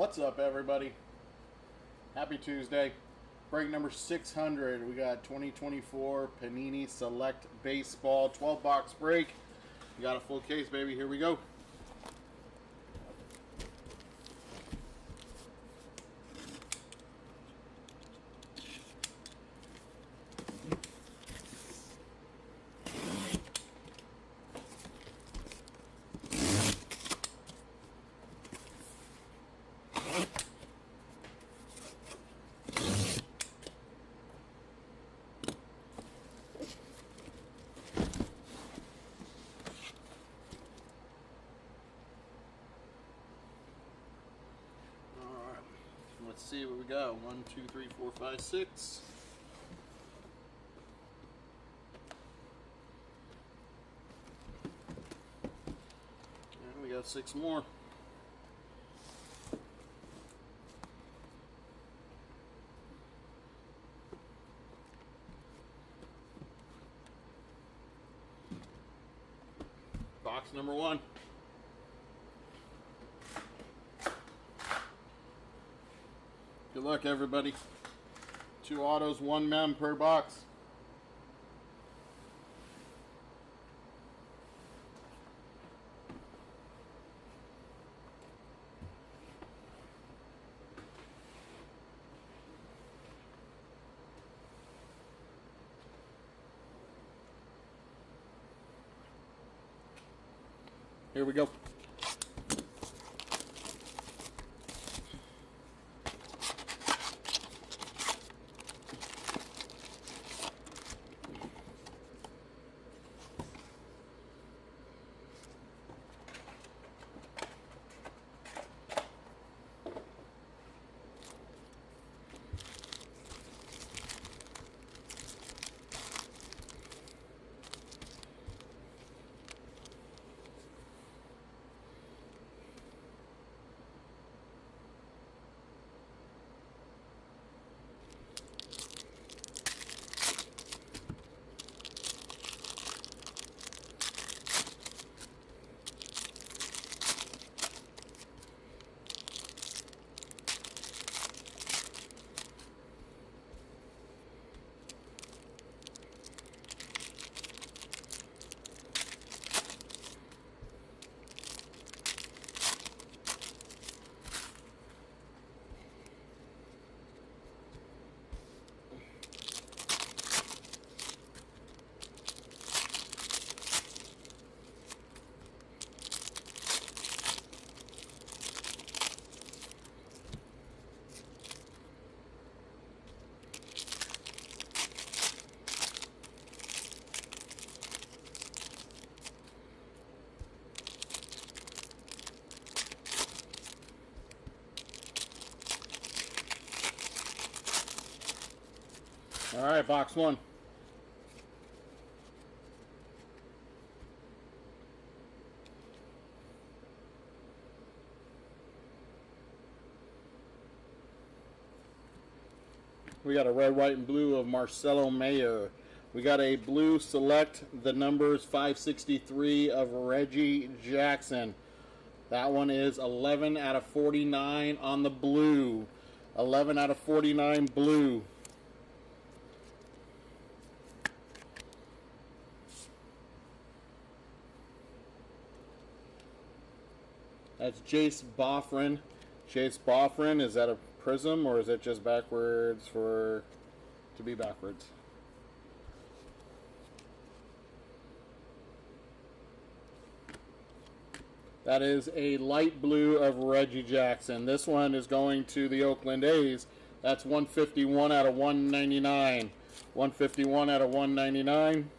What's up, everybody? Happy Tuesday. Break number 600. We got 2024 Panini Select Baseball 12-box break. We got a full case, baby. Here we go. Let's see what we got. 1, 2, 3, 4, 5, 6. And we got 6 more. Box number 1. Good luck, everybody. 2 autos, 1 mem per box. Here we go. All right, box 1. We got a red, white, and blue of Marcelo Mayer. We got a blue select, the numbers 563 of Reggie Jackson. That one is 11 out of 49 on the blue. 11 out of 49 blue. That's Jace Boffrin. Jace Boffrin, is that a prism or is it just backwards to be backwards? That is a light blue of Reggie Jackson. This one is going to the Oakland A's. That's 151 out of 199. 151 out of 199.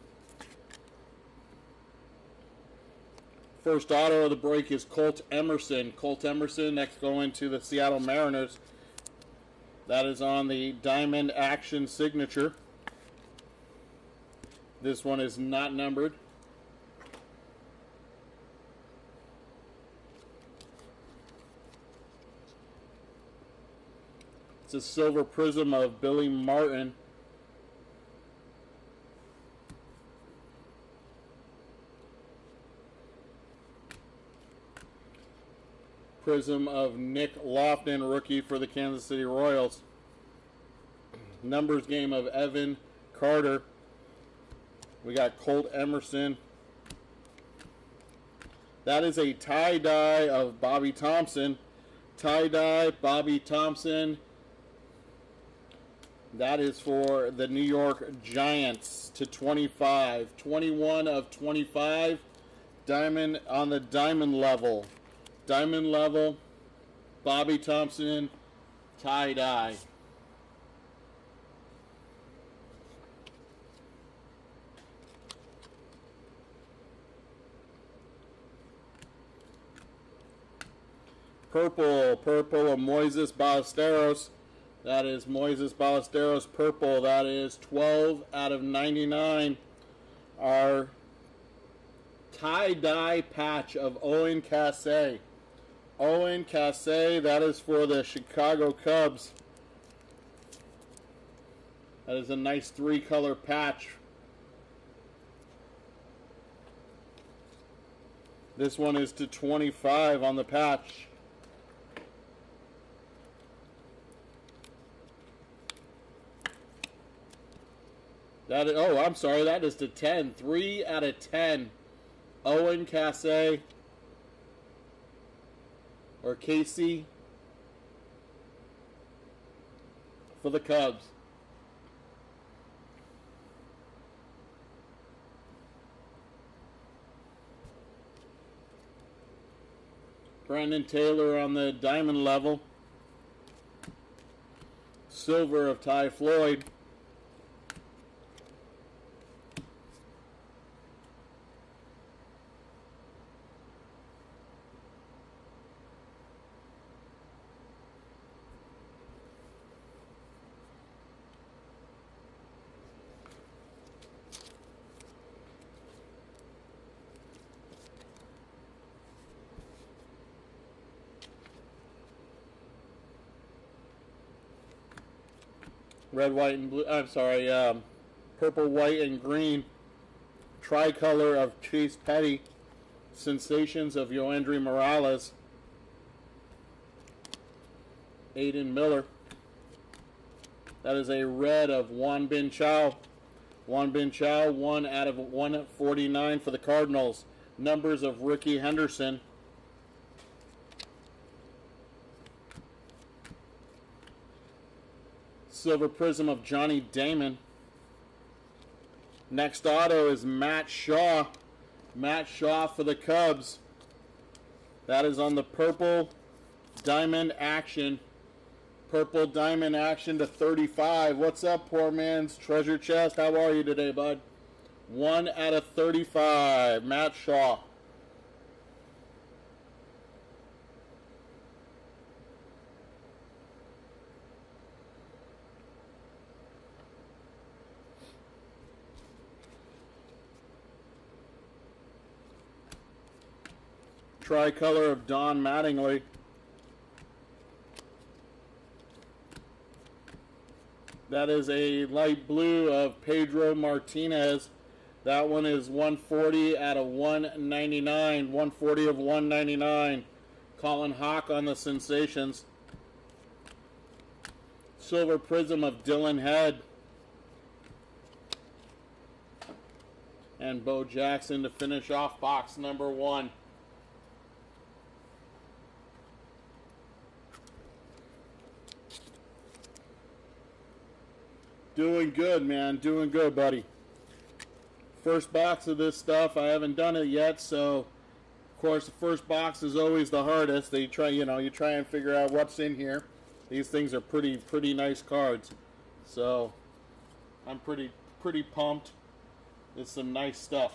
First auto of the break is Colt Emerson. Colt Emerson next going to the Seattle Mariners. That is on the Diamond Action signature. This one is not numbered. It's a silver prism of Billy Martin. Prism of Nick Lofton, rookie for the Kansas City Royals. Numbers game of Evan Carter. We got Colt Emerson. That is a tie-dye of Bobby Thompson. Tie-dye Bobby Thompson. That is for the New York Giants to 25. 21 of 25. Diamond on the diamond level. Diamond level. Bobby Thompson. Tie-dye. Purple of Moises Ballesteros. That is Moises Ballesteros purple. That is 12 out of 99. Our tie-dye patch of Owen Cassé. Owen Cassé, that is for the Chicago Cubs. That is a nice 3-color patch. This one is to 25 on the patch. That is, oh, I'm sorry, that is to 10. 3 out of 10. Owen Cassé, or Casey, for the Cubs. Brandon Taylor on the diamond level. Silver of Ty Floyd. Red, white, and blue. I'm sorry, purple, white, and green. Tricolor of Chase Petty. Sensations of Yoandry Morales. Aiden Miller. That is a red of Juan Bin Chao. Juan Bin Chao, 1 out of 149 for the Cardinals. Numbers of Ricky Henderson. Silver Prism of Johnny Damon. Next auto is Matt Shaw. Matt Shaw for the Cubs. That is on the purple diamond action. Purple diamond action to 35. What's up, poor man's treasure chest? How are you today, bud? 1 out of 35. Matt Shaw. Tricolor of Don Mattingly. That is a light blue of Pedro Martinez. That one is 140 out of 199. 140 of 199. Colin Hawk on the Sensations. Silver Prism of Dylan Head. And Bo Jackson to finish off box number 1. Doing good, man. Doing good, buddy. First box of this stuff. I haven't done it yet, so of course the first box is always the hardest. They try, you try and figure out what's in here. These things are pretty nice cards. So I'm pretty pumped. It's some nice stuff.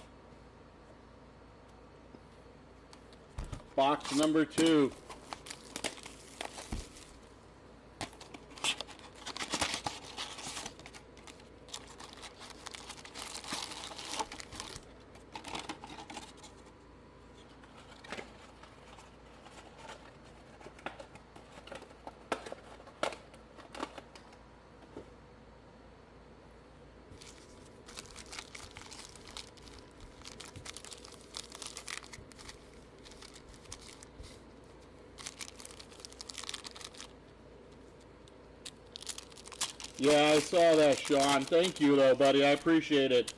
Box number 2. Yeah, I saw that, Sean. Thank you, though, buddy. I appreciate it.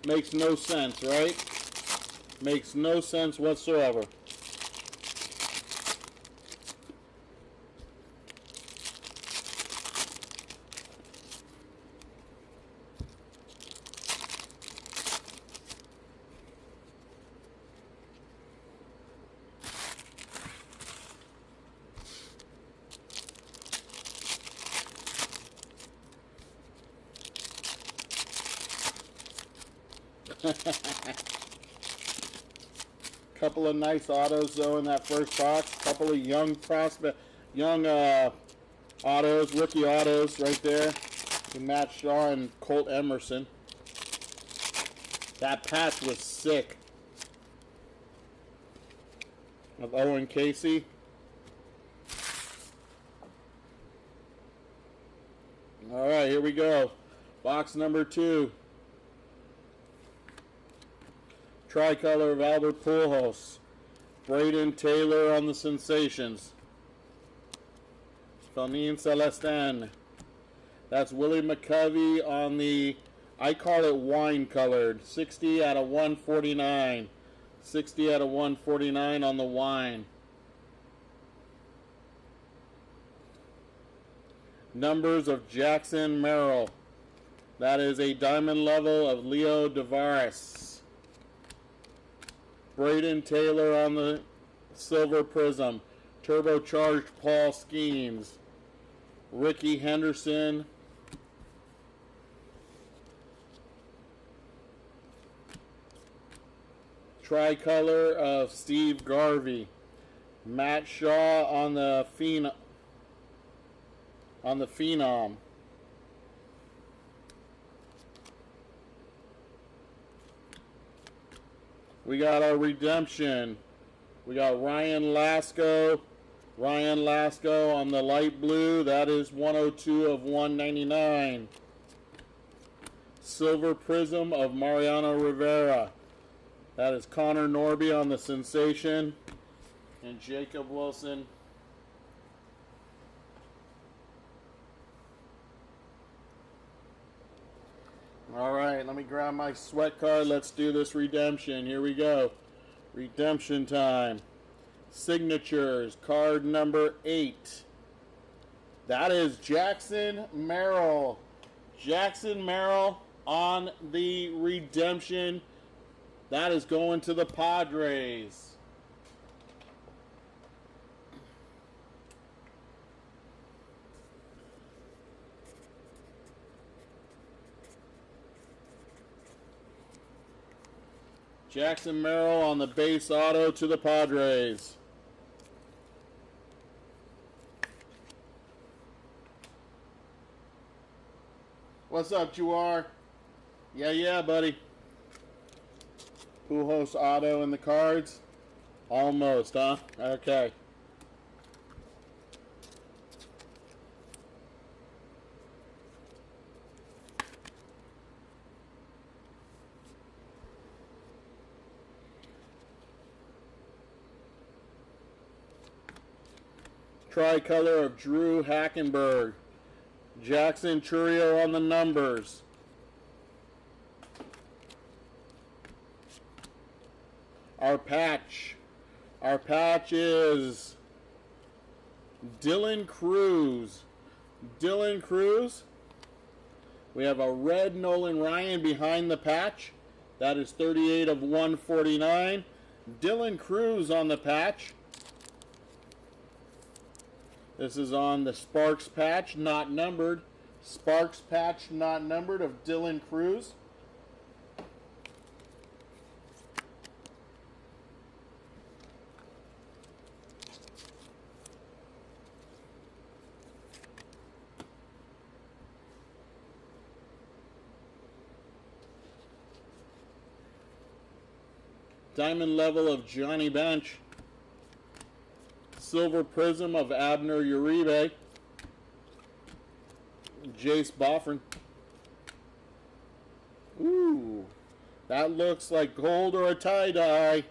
Makes no sense, right? Makes no sense whatsoever. Couple of nice autos though in that first box. Couple of young autos, rookie autos right there. Matt Shaw and Colt Emerson. That patch was sick. Of Owen Casey. All right, here we go. Box number 2. Tricolor of Albert Pujols. Braden Taylor on the Sensations. Felnin Celestin. That's Willie McCovey on the, I call it wine colored. 60 out of 149. 60 out of 149 on the wine. Numbers of Jackson Merrill. That is a diamond level of Leo Tavares. Braden Taylor on the silver prism. Turbocharged Paul Skeens. Ricky Henderson. Tricolor of Steve Garvey. Matt Shaw on the Phenom. We got our redemption. We got Ryan Lasko. Ryan Lasko on the light blue. That is 102 of 199. Silver prism of Mariano Rivera. That is Connor Norby on the Sensation. And Jacob Wilson. All right, let me grab my sweat card. Let's do this redemption. Here we go. Redemption time. Signatures, card number 8. That is Jackson Merrill. Jackson Merrill on the redemption. That is going to the Padres. Jackson Merrill on the base auto to the Padres. What's up, Juar? Yeah, buddy. Pujols auto in the cards? Almost, huh? Okay. Tricolor of Drew Hackenberg. Jackson Churio on the numbers. Our patch is Dylan Cruz. Dylan Cruz. We have a red Nolan Ryan behind the patch. That is 38 of 149. Dylan Cruz on the patch. This is on the Sparks patch, not numbered. Sparks patch, not numbered, of Dylan Cruz. Diamond level of Johnny Bench. Silver prism of Abner Uribe. Jace Boffin. Ooh, that looks like gold or a tie-dye.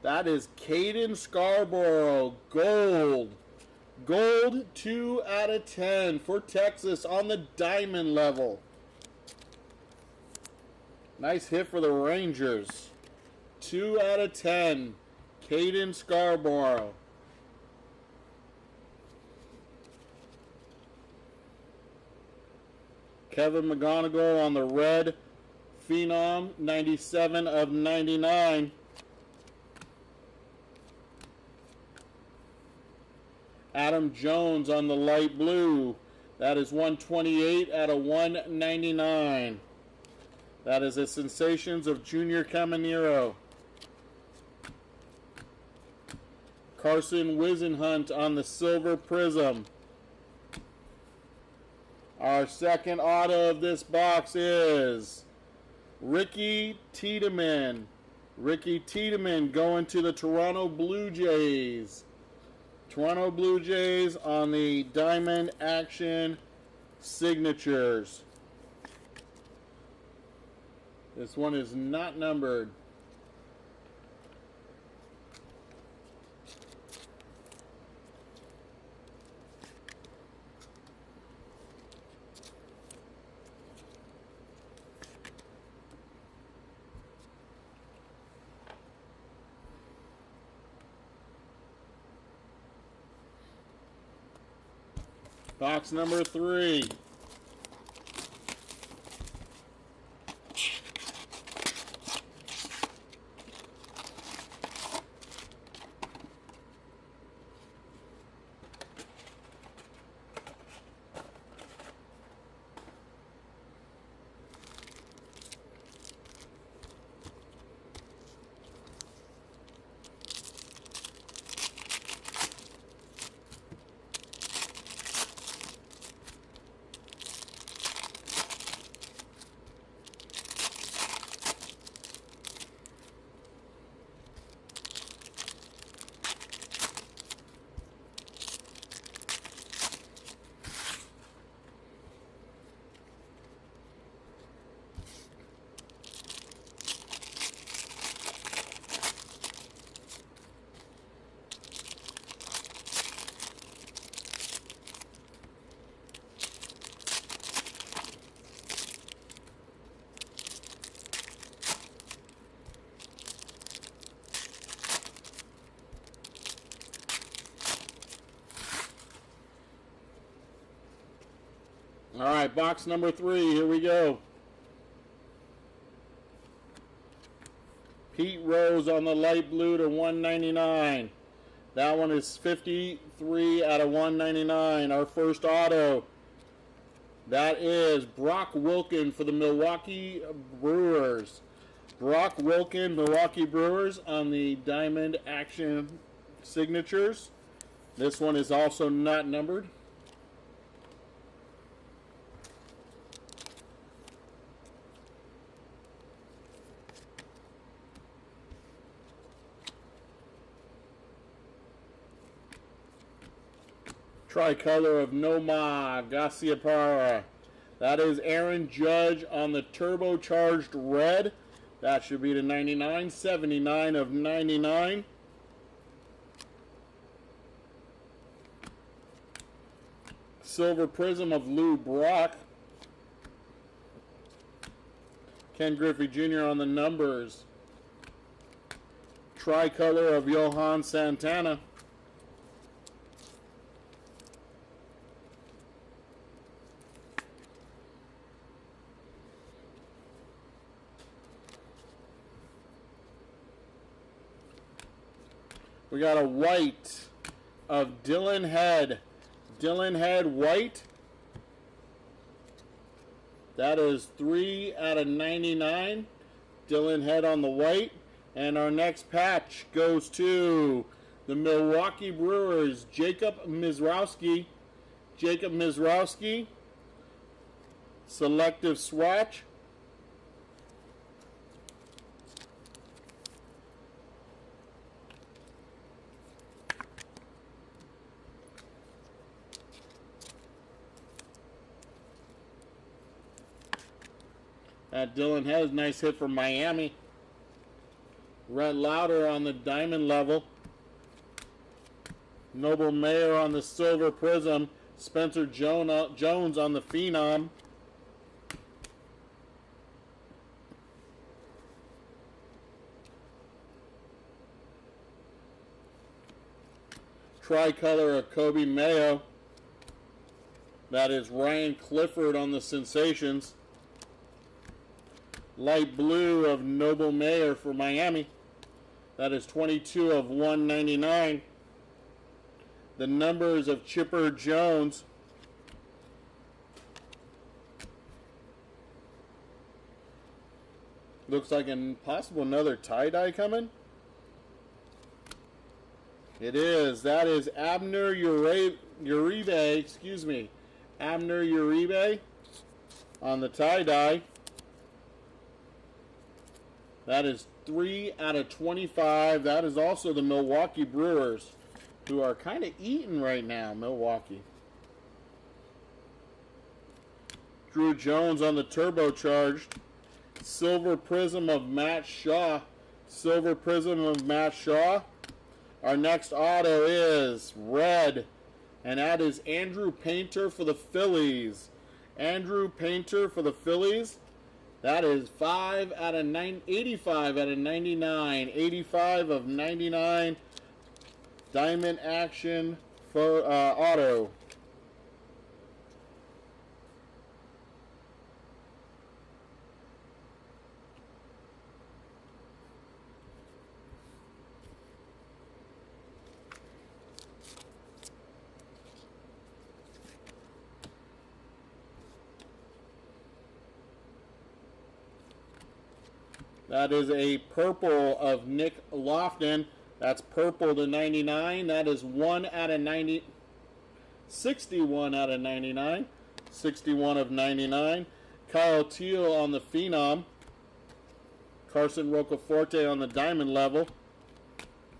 That is Caden Scarborough, gold. Gold 2 out of 10 for Texas on the diamond level. Nice hit for the Rangers. 2 out of 10. Caden Scarborough. Kevin McGonigal on the red. Phenom, 97 of 99. Adam Jones on the light blue. That is 128 out of 199. That is the Sensations of Junior Caminero. Carson Wisenhunt on the silver prism. Our second auto of this box is Ricky Tiedemann. Ricky Tiedemann going to the Toronto Blue Jays. Toronto Blue Jays on the Diamond Action Signatures. This one is not numbered. Box number 3. All right, box number 3. Here we go. Pete Rose on the light blue to 199. That one is 53 out of 199. Our first auto. That is Brock Wilken for the Milwaukee Brewers. Brock Wilken, Milwaukee Brewers on the Diamond Action Signatures. This one is also not numbered. Tricolor of Noma Garciaparra. That is Aaron Judge on the turbocharged red. That should be the 99. 79 of 99. Silver prism of Lou Brock. Ken Griffey Jr. on the numbers. Tricolor of Johan Santana. We got a white of Dylan Head. Dylan Head white. That is 3 out of 99. Dylan Head on the white. And our next patch goes to the Milwaukee Brewers, Jacob Mizrowski. Jacob Mizrowski. Selective swatch. Dylan has a nice hit from Miami. Red Lauder on the diamond level. Noble Mayer on the silver prism. Spencer Jones on the phenom. Tricolor of Kobe Mayo. That is Ryan Clifford on the Sensations. Light blue of Noble Mayer for Miami. That is 22 of 199. The numbers of Chipper Jones. Looks like a possible another tie-dye coming. It is. That is Abner Uribe, excuse me. Abner Uribe on the tie-dye. That is 3 out of 25. That is also the Milwaukee Brewers, who are kind of eating right now, Milwaukee. Drew Jones on the turbocharged. Silver prism of Matt Shaw. Silver prism of Matt Shaw. Our next auto is red, and that is Andrew Painter for the Phillies. Andrew Painter for the Phillies. That is 85 out of 99. 85 of 99. Diamond action for auto. That is a purple of Nick Lofton. That's purple to 99. That is 1 out of 90. 61 out of 99. 61 of 99. Kyle Teal on the phenom. Carson Rocaforte on the diamond level.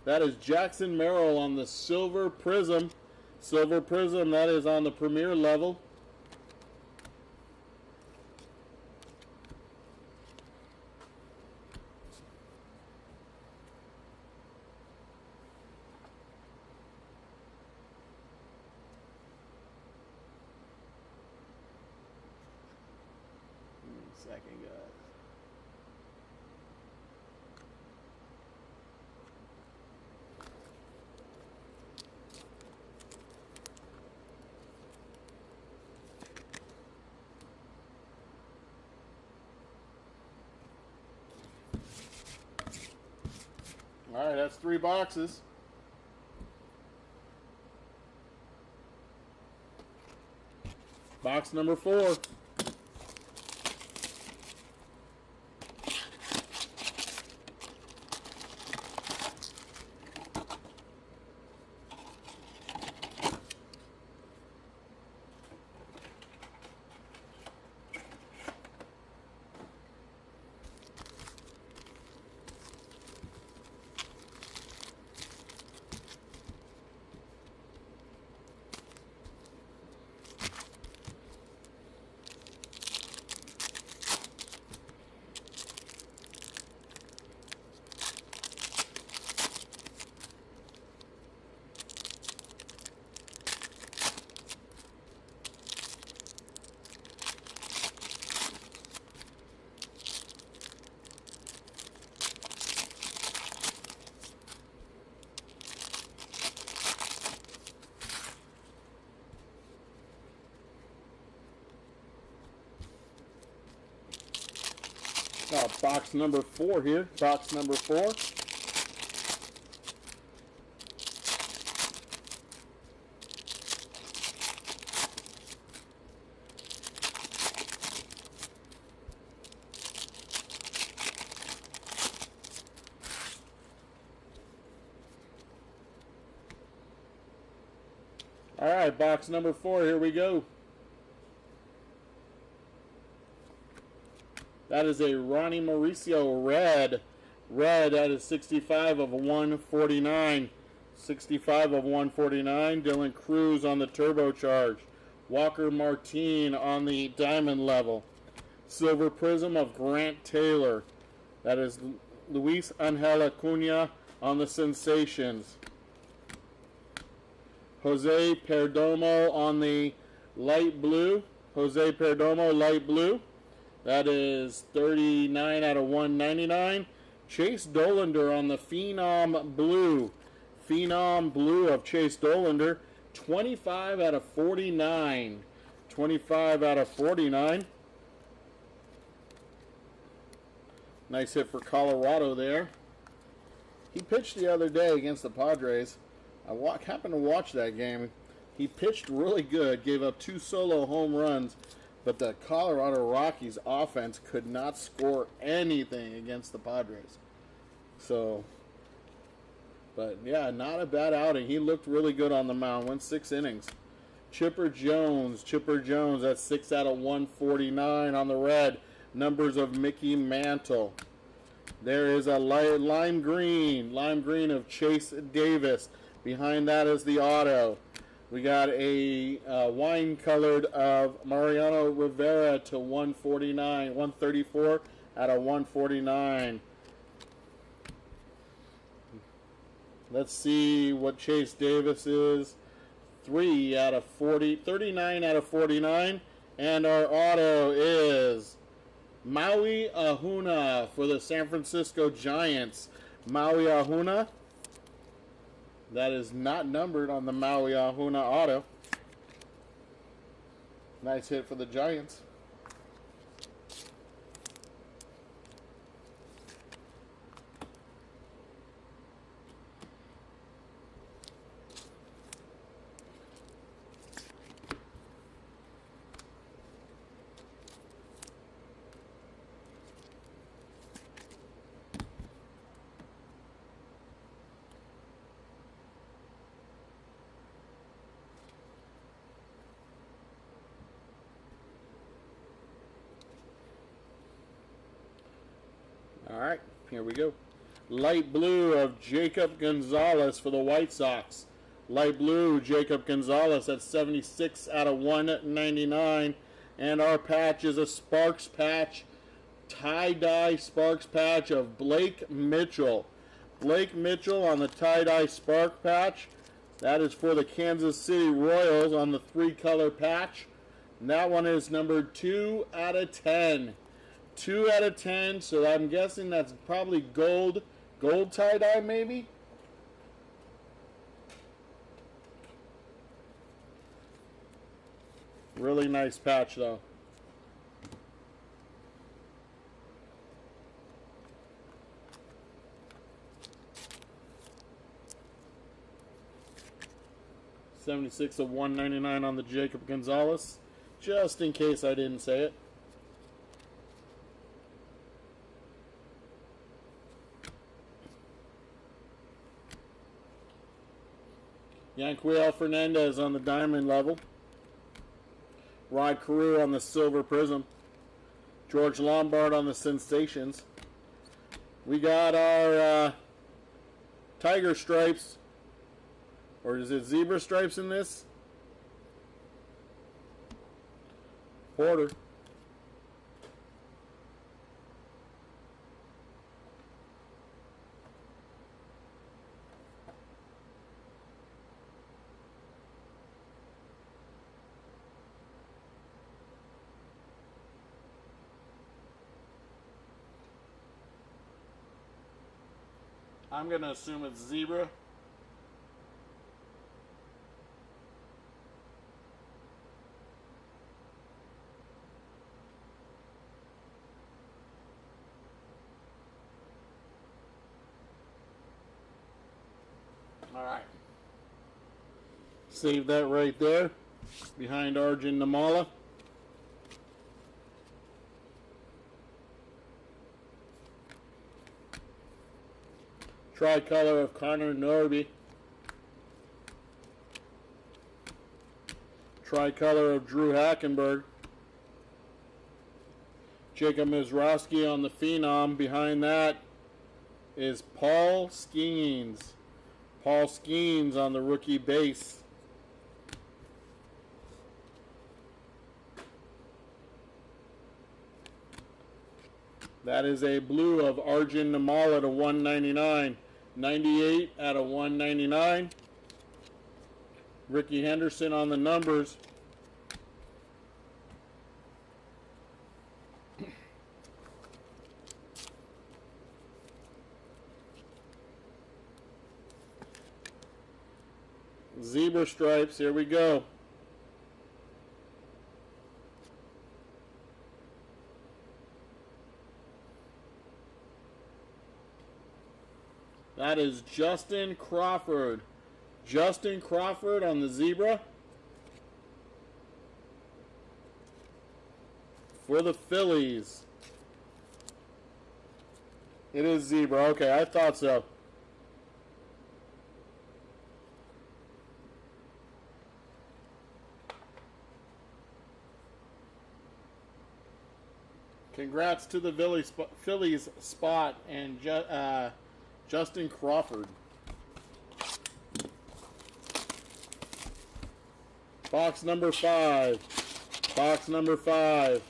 That is Jackson Merrill on the silver prism. Silver prism, that is on the premier level. Second, guys. All right, that's 3 boxes. Box number 4. Box number 4 here. Box number 4. All right, box number 4. Here we go. That is a Ronnie Mauricio red. Red, that is 65 of 149. 65 of 149. Dylan Cruz on the turbocharge. Walker Martin on the diamond level. Silver prism of Grant Taylor. That is Luis Angel Acuna on the Sensations. Jose Perdomo on the light blue. Jose Perdomo, light blue. That is 39 out of 199. Chase Dollander on the Phenom blue. Phenom blue of Chase Dollander. 25 out of 49. 25 out of 49. Nice hit for Colorado there. He pitched the other day against the Padres. I happened to watch that game. He pitched really good, gave up 2 solo home runs, but the Colorado Rockies offense could not score anything against the Padres. So, but yeah, not a bad outing. He looked really good on the mound. Went 6 innings. Chipper Jones, that's 6 out of 149 on the red. Numbers of Mickey Mantle. There is a lime green of Chase Davis. Behind that is the auto. We got a wine colored of Mariano Rivera to 149, 134 out of 149. Let's see what Chase Davis is. 39 out of 49. And our auto is Maui Ahuna for the San Francisco Giants. Maui Ahuna. That is not numbered on the Maui Ahuna auto. Nice hit for the Giants. All right, here we go. Light blue of Jacob Gonzalez for the White Sox. Light blue, Jacob Gonzalez at 76 out of 199. And our patch is a Sparks patch, tie-dye Sparks patch of Blake Mitchell. Blake Mitchell on the tie-dye Spark patch. That is for the Kansas City Royals on the 3-color patch. And that one is numbered 2 out of 10. 2 out of 10, so I'm guessing that's probably gold tie-dye maybe? Really nice patch though. $76 of $199 on the Jacob Gonzalez, just in case I didn't say it. Yanquiel Fernandez on the diamond level. Rod Carew on the silver prism. George Lombard on the sensations. We got our tiger stripes, or is it zebra stripes in this? Porter. I'm going to assume it's zebra. All right. Save that right there behind Arjun Namala. Tricolor of Connor Norby. Tricolor of Drew Hackenberg. Jacob Mizrowski on the Phenom. Behind that is Paul Skeens. Paul Skeens on the rookie base. That is a blue of Arjun Namal at a 199. 98 out of 199. Ricky Henderson on the numbers. Zebra stripes, here we go. That is Justin Crawford. Justin Crawford on the zebra for the Phillies. It is zebra. Okay, I thought so. Congrats to the Phillies spot and Justin Crawford. Box number 5. Box number 5.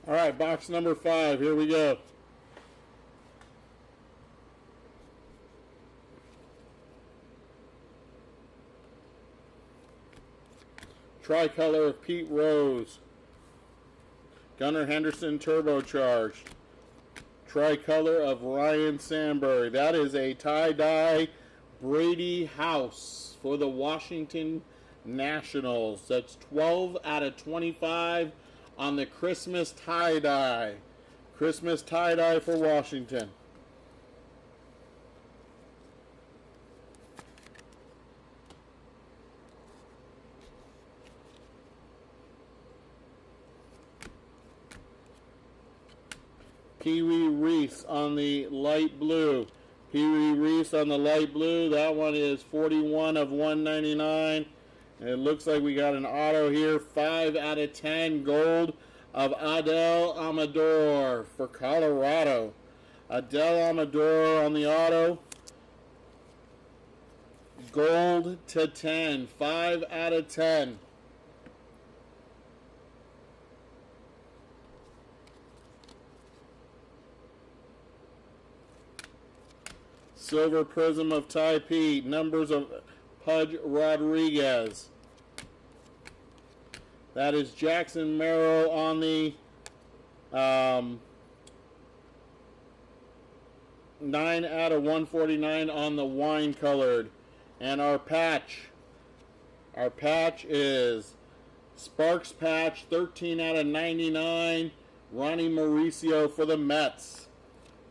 All right, box number 5. Here we go. Tricolor of Pete Rose. Gunnar Henderson turbocharged. Tricolor of Ryan Sandberg. That is a tie-dye Brady House for the Washington Nationals. That's 12 out of 25 on the Christmas tie-dye. Christmas tie-dye for Washington. Pee Wee Reese on the light blue. Pee Wee Reese on the light blue. That one is 41 of 199. And it looks like we got an auto here. 5 out of 10 gold of Adel Amador for Colorado. Adel Amador on the auto. Gold to 10. 5 out of 10. Silver Prism of Ty Pete. Numbers of Pudge Rodriguez. That is Jackson Merrill on the 9 out of 149 on the wine colored. And our patch is Sparks patch, 13 out of 99. Ronnie Mauricio for the Mets.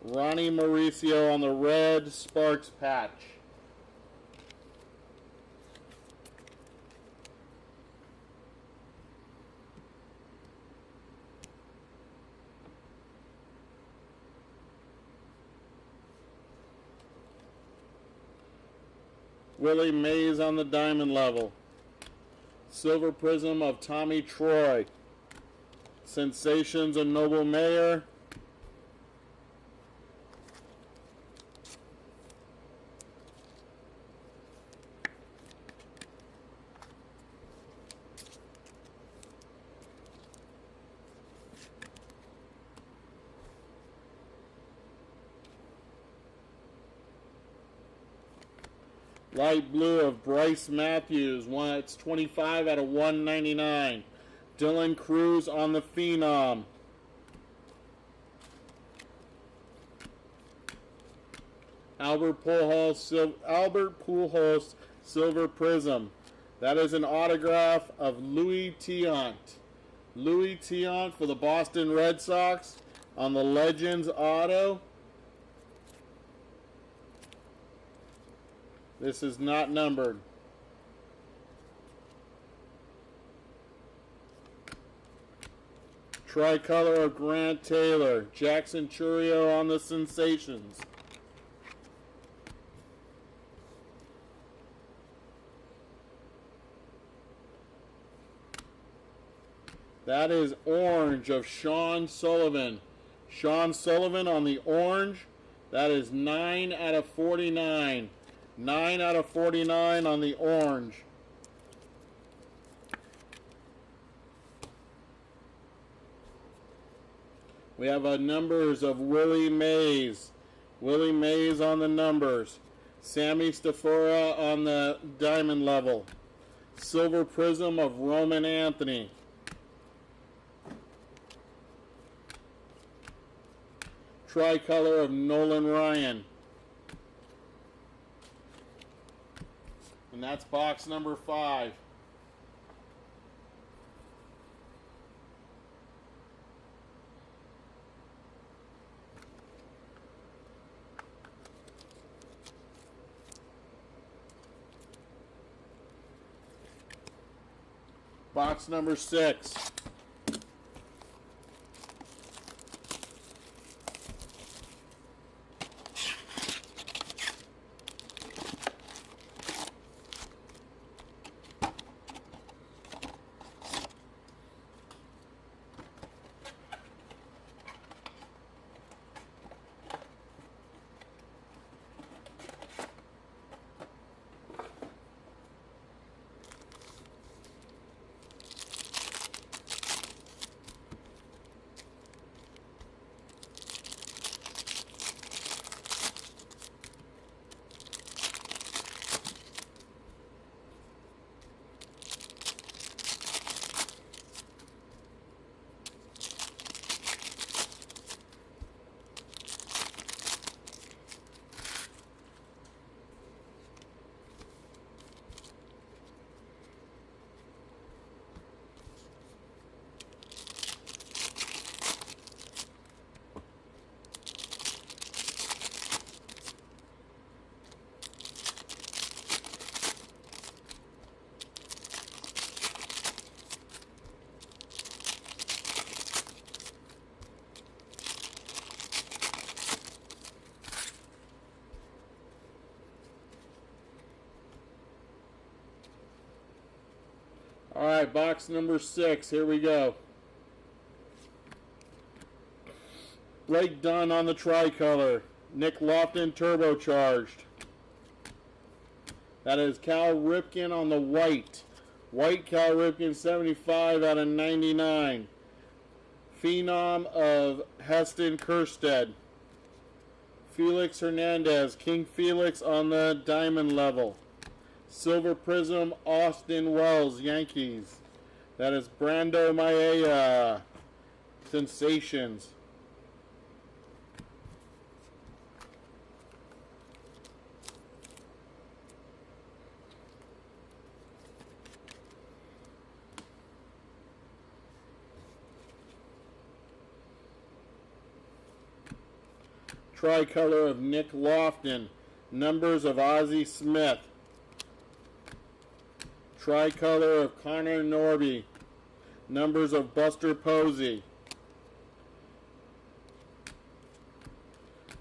Ronnie Mauricio on the red Sparks patch. Willie Mays on the diamond level. Silver Prism of Tommy Troy. Sensations of Noble Mayer. Light blue of Bryce Matthews. It's 25 out of 199. Dylan Cruz on the Phenom. Albert Pujols Silver Prism. That is an autograph of Louis Tiant. Louis Tiant for the Boston Red Sox on the Legends auto. This is not numbered. Tricolor of Grant Taylor. Jackson Chourio on the Sensations. That is orange of Sean Sullivan. Sean Sullivan on the orange. That is 9 out of 49. 9 out of 49 on the orange. We have numbers of Willie Mays. Willie Mays on the numbers. Sammy Stafora on the diamond level. Silver Prism of Roman Anthony. Tricolor of Nolan Ryan. And that's box number 5. Box number 6. All right, box number 6. Here we go. Blake Dunn on the tricolor. Nick Lofton turbocharged. That is Cal Ripken on the white. White Cal Ripken, 75 out of 99. Phenom of Heston Kjerstad. Felix Hernandez. King Felix on the diamond level. Silver Prism, Austin Wells, Yankees. That is Brando Maeda, Sensations. Tricolor of Nick Lofton. Numbers of Ozzie Smith. Tricolor of Connor Norby. Numbers of Buster Posey.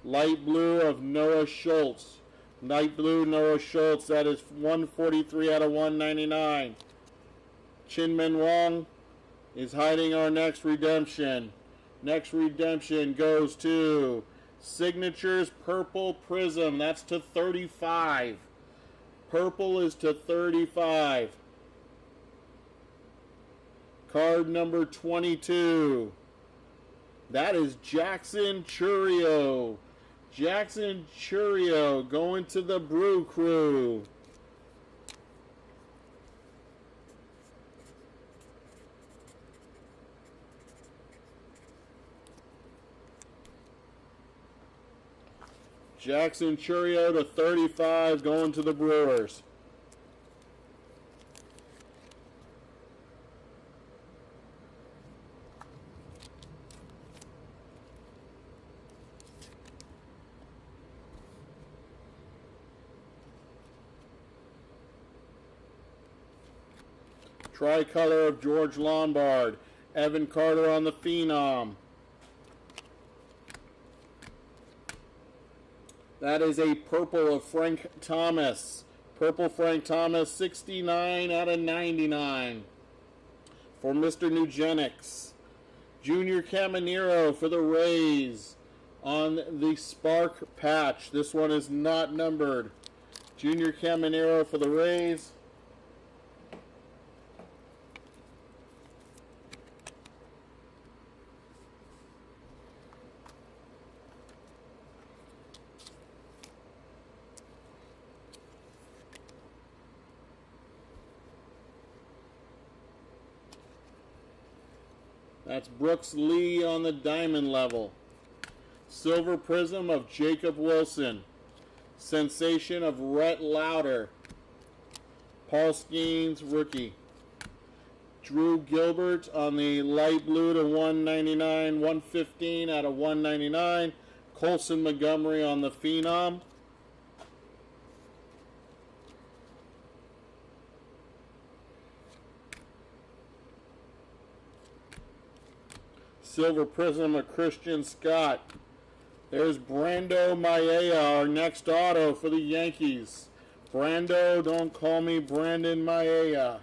Light blue of Noah Schultz. Light blue Noah Schultz. That is 143 out of 199. Chin-Men Wong is hiding our next redemption. Next redemption goes to Signatures Purple Prism. That's to 35. Purple is to 35. Card number 22. That is Jackson Chourio. Jackson Chourio going to the Brew Crew. Jackson Chourio to 35 going to the Brewers. Tricolor of George Lombard. Evan Carter on the Phenom. That is a purple of Frank Thomas. Purple Frank Thomas, 69 out of 99 for Mr. Nugenics. Junior Caminero for the Rays on the Spark patch. This one is not numbered. Junior Caminero for the Rays. That's Brooks Lee on the diamond level. Silver Prism of Jacob Wilson. Sensation of Rhett Lauder. Paul Skeens, rookie. Drew Gilbert on the light blue to 199, 115 out of 199. Colson Montgomery on the Phenom. Silver Prism of Christian Scott. There's Brando Maella, our next auto for the Yankees. Brando, don't call me Brandon Maella.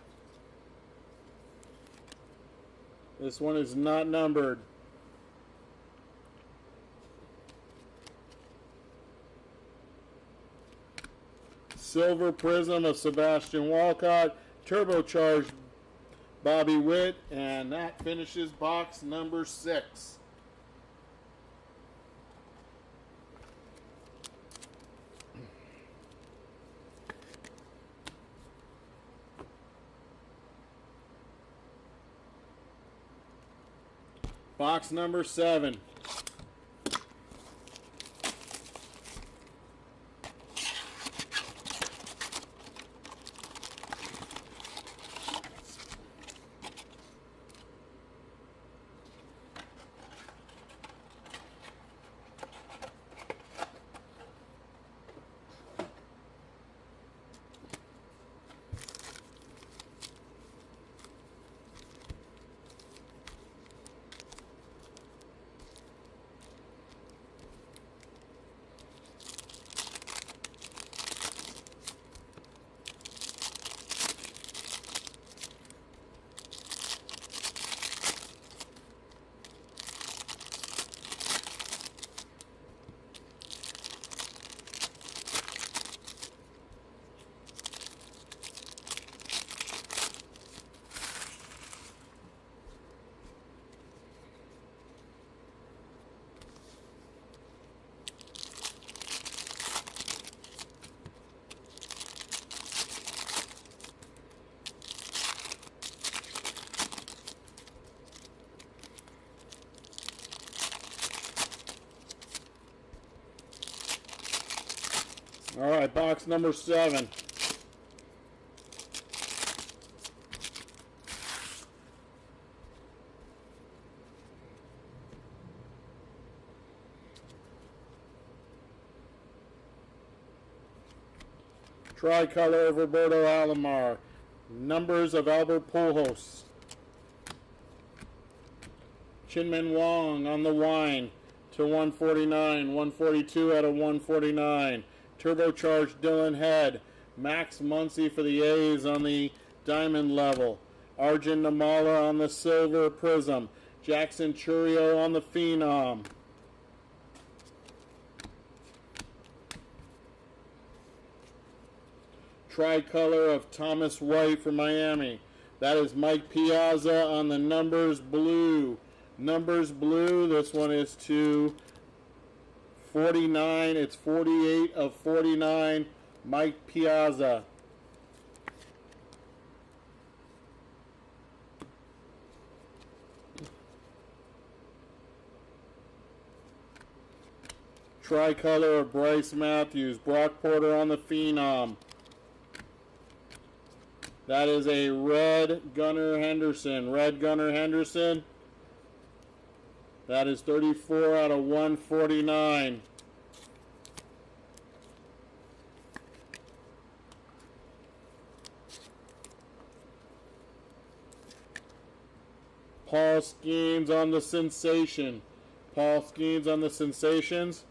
This one is not numbered. Silver Prism of Sebastian Walcott. Turbocharged Bobby Witt, and that finishes box number 6. Box number 7. All right, box number 7. Tricolor of Roberto Alomar. Numbers of Albert Pujols. Chinman Wong on the wine to 149, 142 out of 149. Turbocharged Dylan Head. Max Muncy for the A's on the diamond level. Arjun Namala on the silver prism. Jackson Chourio on the Phenom. Tricolor of Thomas White for Miami. That is Mike Piazza on the numbers blue. Numbers blue. This one is to 49. It's 48 of 49. Mike Piazza. Tricolor of Bryce Matthews. Brock Porter on the Phenom. That is a red Gunnar Henderson. Red Gunnar Henderson. That is 34 out of 149. Paul Skeens on the Sensation. Paul Skeens on the Sensations.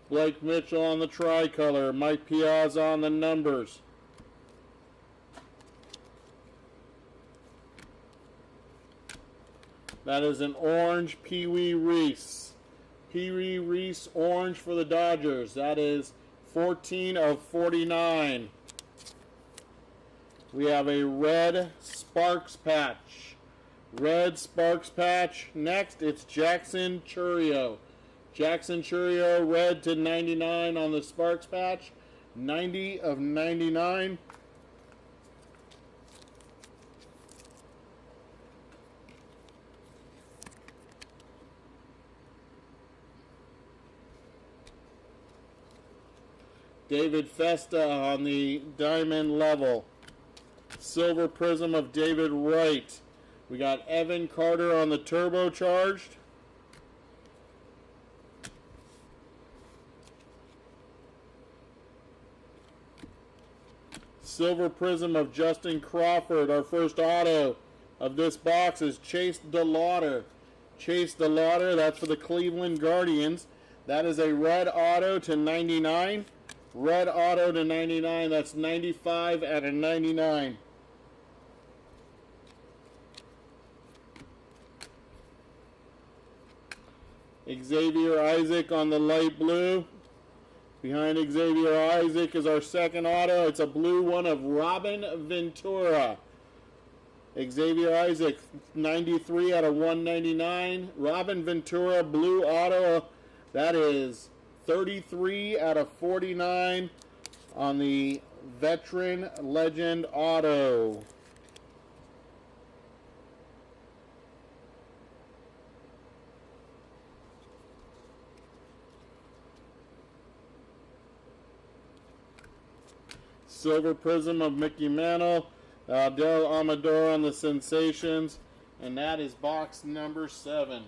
Blake Mitchell on the tricolor. Mike Piazza on the numbers. That is an orange Pee Wee Reese. Pee Wee Reese orange for the Dodgers. That is 14 of 49. We have a red Sparks patch. Red Sparks patch. Next, it's Jackson Chourio. Jackson Chourio, red to 99 on the Sparks patch. 90 of 99. David Festa on the diamond level. Silver prism of David Wright. We got Evan Carter on the turbocharged. Silver prism of Justin Crawford. Our first auto of this box is Chase DeLauder. Chase DeLauder, that's for the Cleveland Guardians. That is a red auto to 99. Red auto to 99. That's 95 out of 99. Xavier Isaac on the light blue. Behind Xavier Isaac is our second auto. It's a blue one of Robin Ventura. Xavier Isaac, 93 out of 199. Robin Ventura, blue auto. That is 33 out of 49 on the Veteran Legend auto. Silver prism of Mickey Mantle, Del Amador on the Sensations, and that is box number 7.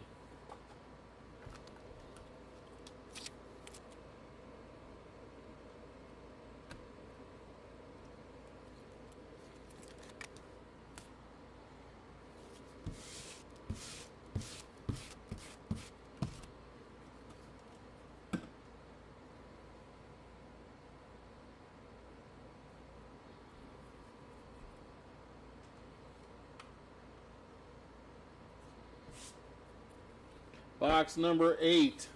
Box number 8.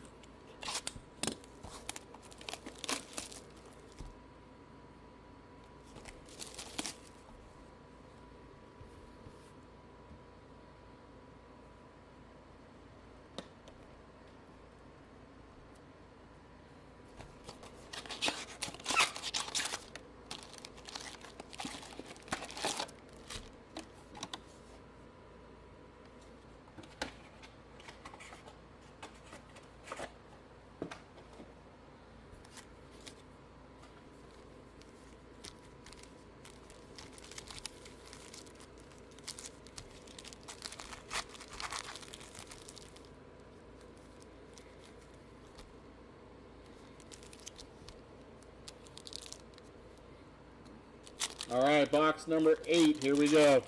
All right, box number 8. Here we go.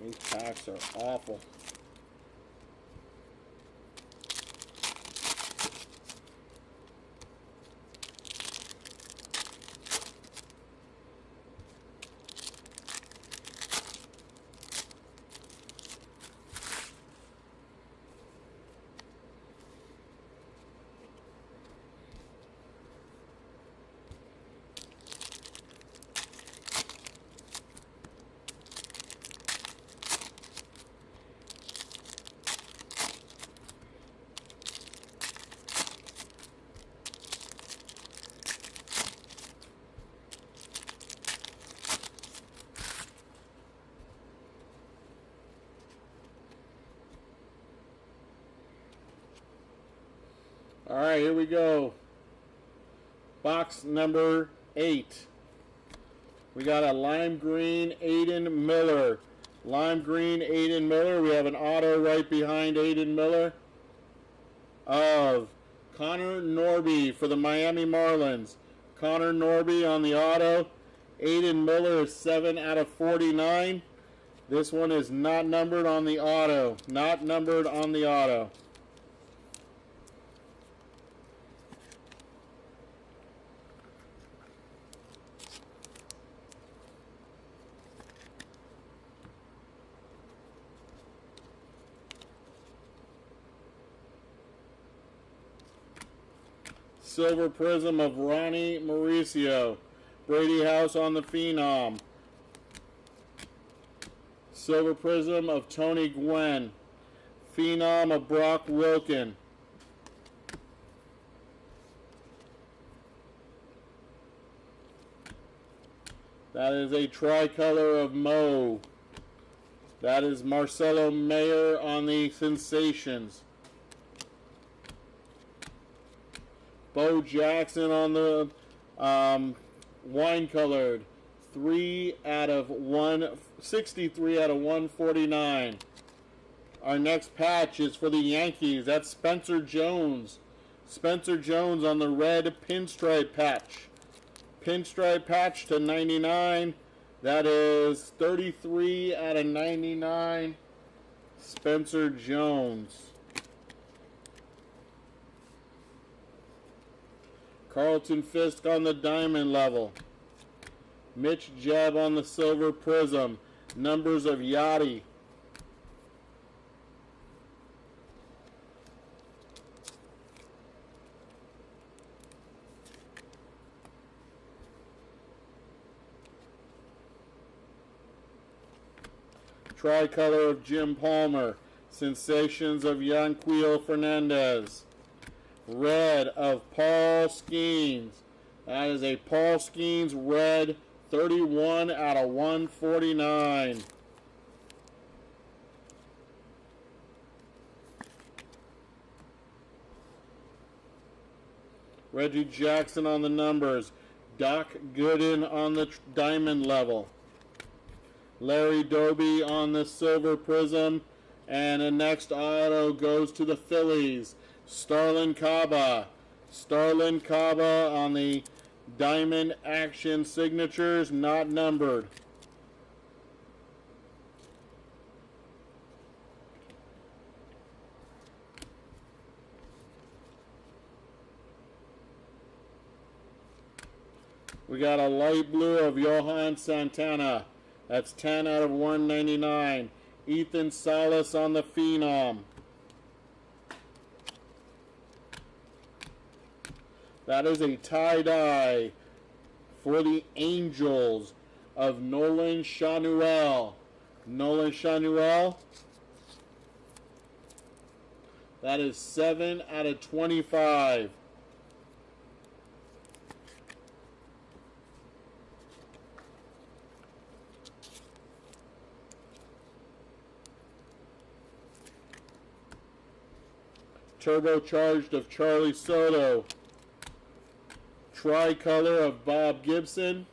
These packs are awful. All right, here we go. Box number 8. We got a lime green Aiden Miller. Lime green Aiden Miller. We have an auto right behind Aiden Miller of Connor Norby for the Miami Marlins. Connor Norby on the auto. Aiden Miller is 7 out of 49. This one is not numbered on the auto. Not numbered on the auto. Silver Prism of Ronnie Mauricio. Brady House on the Phenom. Silver Prism of Tony Gwynn. Phenom of Brock Wilken. That is a tricolor of Mo. That is Marcelo Mayer on the Sensations. Bo Jackson on the wine colored. 63 out of 149. Our next patch is for the Yankees. That's Spencer Jones. Spencer Jones on the red pinstripe patch. Pinstripe patch to 99. That is 33 out of 99. Spencer Jones. Carlton Fisk on the diamond level. Mitch Jebb on the silver prism. Numbers of Yachty. Tricolor of Jim Palmer. Sensations of Yanquiel Fernandez. Red of Paul Skeens. That is a Paul Skeens red, 31 out of 149. Reggie Jackson on the numbers. Doc Gooden on the diamond level. Larry Doby on the silver prism. And the next auto goes to the Phillies. Starlin Caba. Starlin Caba on the diamond action signatures, not numbered. We got a light blue of Johan Santana. That's 10 out of 199. Ethan Salas on the Phenom. That is a tie-dye for the Angels of Nolan Chanuel. Nolan Chanuel. That is 7 out of 25. Turbocharged of Charlie Soto. Tricolor of Bob Gibson.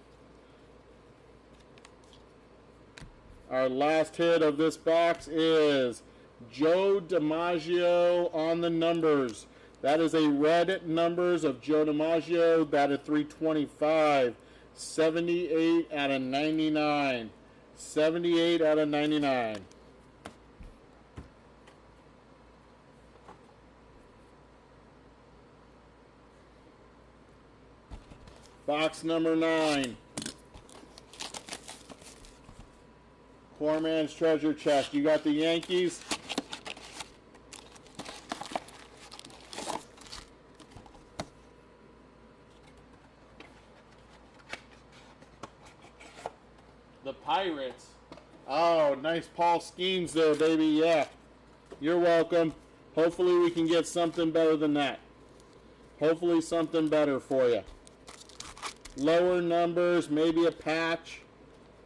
Our last hit of this box is Joe DiMaggio on the numbers. That is a red numbers of Joe DiMaggio. That is 325. 78 out of 99. 78 out of 99. Box number 9. Poor man's treasure chest. You got the Yankees. The Pirates. Oh, nice Paul Skeens there, baby. Yeah. You're welcome. Hopefully we can get something better than that. Hopefully something better for you. Lower numbers, maybe a patch.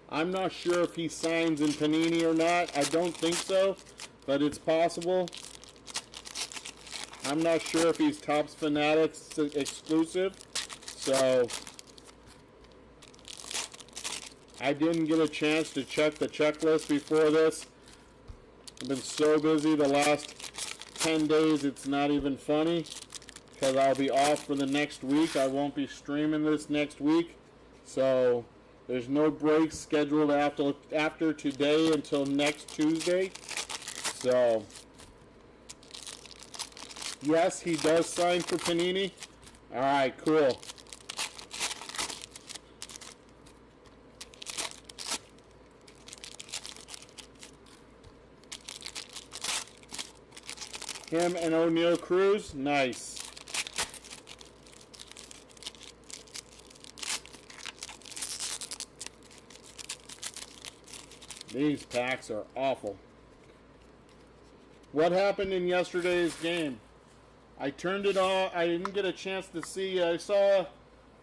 I'm not sure if he signs in Panini or not. I don't think so, but it's possible. I'm not sure if he's Topps Fanatics exclusive, so I didn't get a chance to check the checklist before this. I've been so busy the last 10 days, it's not even funny, because I'll be off for the next week. I won't be streaming this next week, so there's no breaks scheduled after today until next Tuesday. So, yes, he does sign for Panini. All right, cool. Him and O'Neal Cruz, nice. These packs are awful. What happened in yesterday's game? I turned it on. I didn't get a chance to see. I saw,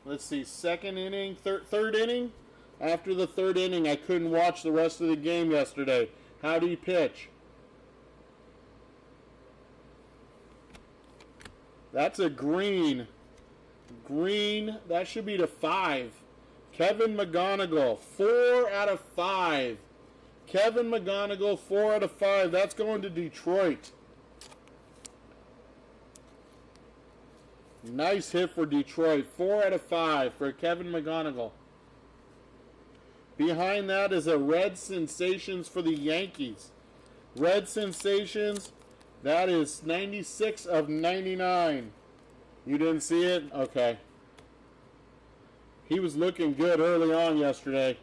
let's see, second inning, third inning. After the third inning, I couldn't watch the rest of the game yesterday. How'd he pitch? That's a green. Green, that should be to 5. Kevin McGonigal, 4 out of 5. Kevin McGonigal, 4 out of 5. That's going to Detroit. Nice hit for Detroit. 4 out of 5 for Kevin McGonigal. Behind that is a Red Sensations for the Yankees. Red Sensations, that is 96 of 99. You didn't see it? Okay. He was looking good early on yesterday.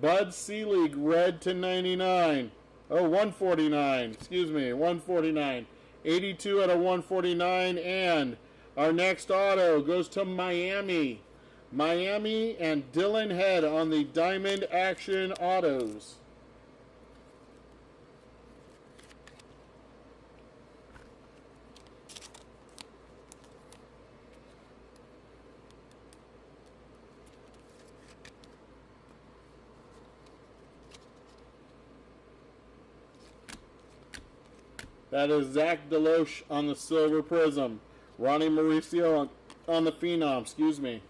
Bud Selig, red to 99. Oh, 149. Excuse me, 149. 82 out of 149. And our next auto goes to Miami. Miami and Dylan Head on the Diamond Action Autos. That is Zach Deloche on the Silver Prism. Ronnie Mauricio on the Phenom, excuse me.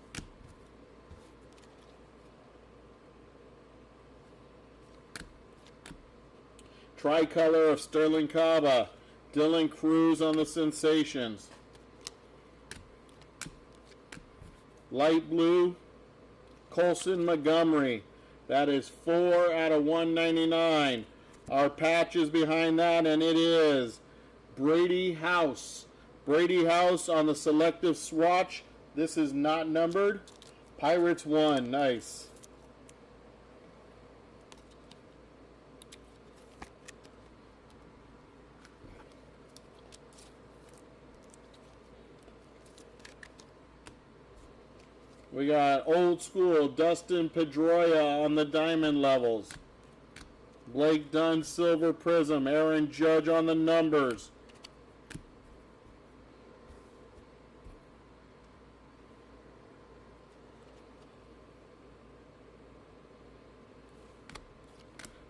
Tricolor of Sterling Caba. Dylan Cruz on the Sensations. Light blue, Colson Montgomery. That is 4 out of 199. Our patch is behind that, and it is Brady House. Brady House on the selective swatch. This is not numbered. Pirates 1. Nice. We got old school Dustin Pedroia on the diamond levels. Blake Dunn, Silver Prism. Aaron Judge on the numbers.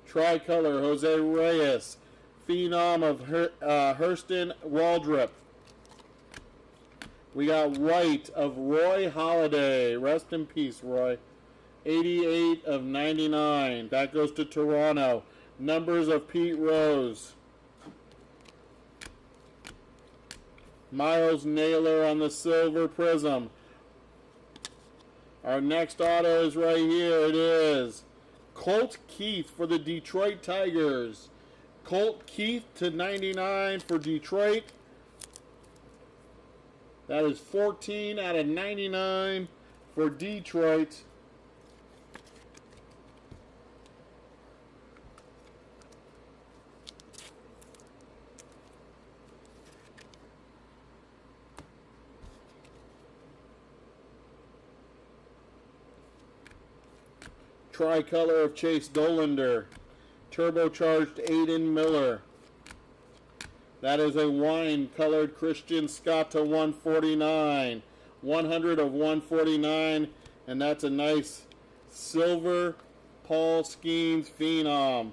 Tricolor, Jose Reyes. Phenom of Hurston Waldrop. We got white of Roy Halladay. Rest in peace, Roy. 88 of 99. That goes to Toronto. Numbers of Pete Rose. Miles Naylor on the Silver Prism. Our next auto is right here. It is Colt Keith for the Detroit Tigers. Colt Keith to 99 for Detroit. That is 14 out of 99 for Detroit. Tricolor of Chase Dollander. Turbocharged Aiden Miller. That is a wine-colored Christian Scott to 149. 100 of 149. And that's a nice silver Paul Skeens Phenom.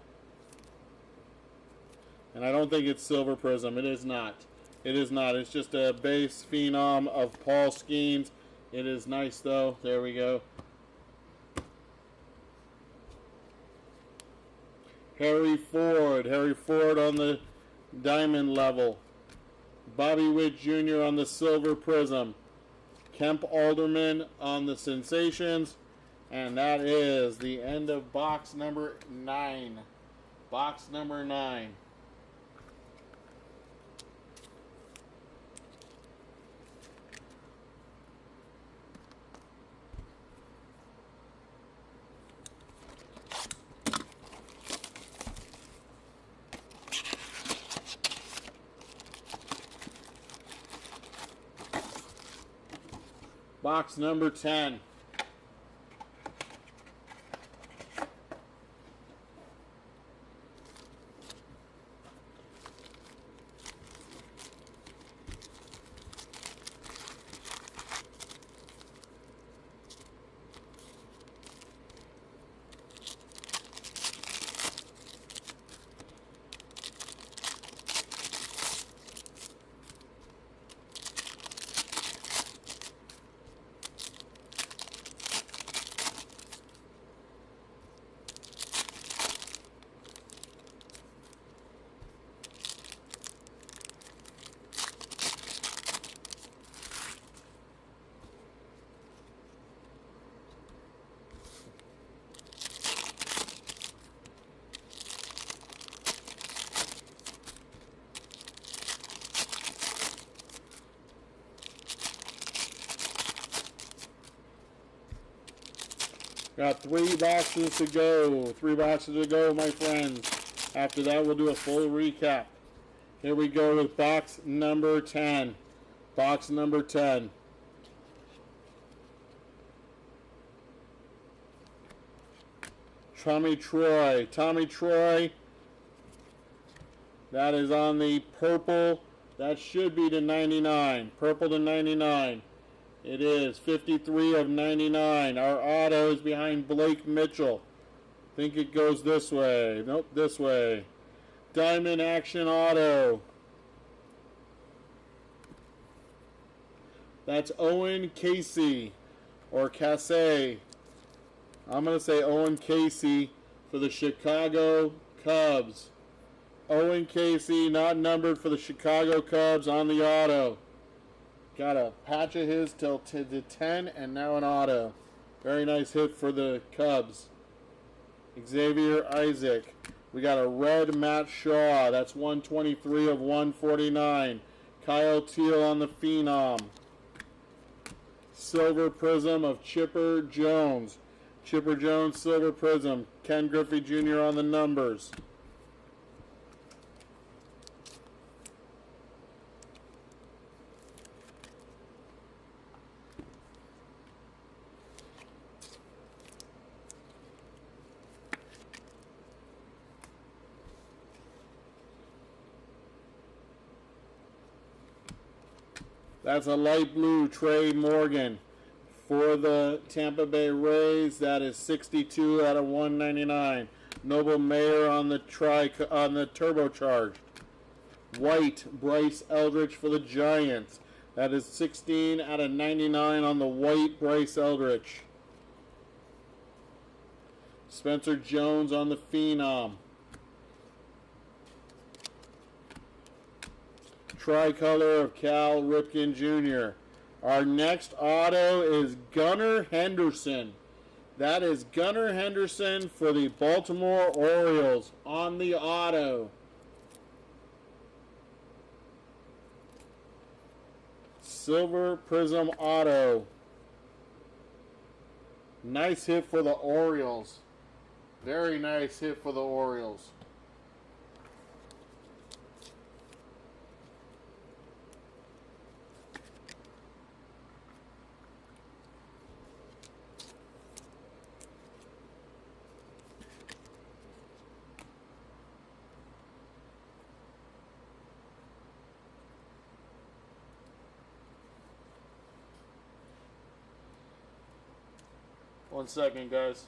And I don't think it's Silver Prism. It is not. It is not. It's just a base phenom of Paul Skeens. It is nice, though. There we go. Harry Ford. Harry Ford on the diamond level. Bobby Witt Jr. on the Silver Prism. Kemp Alderman on the Sensations. And that is the end of box number 9. Box number 9. Box number 10. Got 3 boxes to go. 3 boxes to go, my friends. After that, we'll do a full recap. Here we go with box number 10. Box number 10. Tommy Troy. Tommy Troy. That is on the purple. That should be to 99. Purple to 99. It is 53 of 99. Our auto is behind Blake Mitchell. Think it goes this way. Nope, this way. Diamond Action Auto. That's Owen Casey or Casey. I'm going to say Owen Casey for the Chicago Cubs. Owen Casey, not numbered for the Chicago Cubs on the auto. Got a patch of his till to 10 and now an auto. Very nice hit for the Cubs. Xavier Isaac. We got a red Matt Shaw. That's 123 of 149. Kyle Teal on the Phenom. Silver Prism of Chipper Jones. Chipper Jones, Silver Prism. Ken Griffey Jr. on the numbers. That's a light blue Trey Morgan for the Tampa Bay Rays. That is 62 out of 199. Noble Mayer on the turbocharged. White Bryce Eldridge for the Giants. That is 16 out of 99 on the white Bryce Eldridge. Spencer Jones on the Phenom. Tricolor of Cal Ripken Jr. Our next auto is Gunnar Henderson. That is Gunnar Henderson for the Baltimore Orioles on the auto. Silver Prism auto. Nice hit for the Orioles. Very nice hit for the Orioles. One second, guys.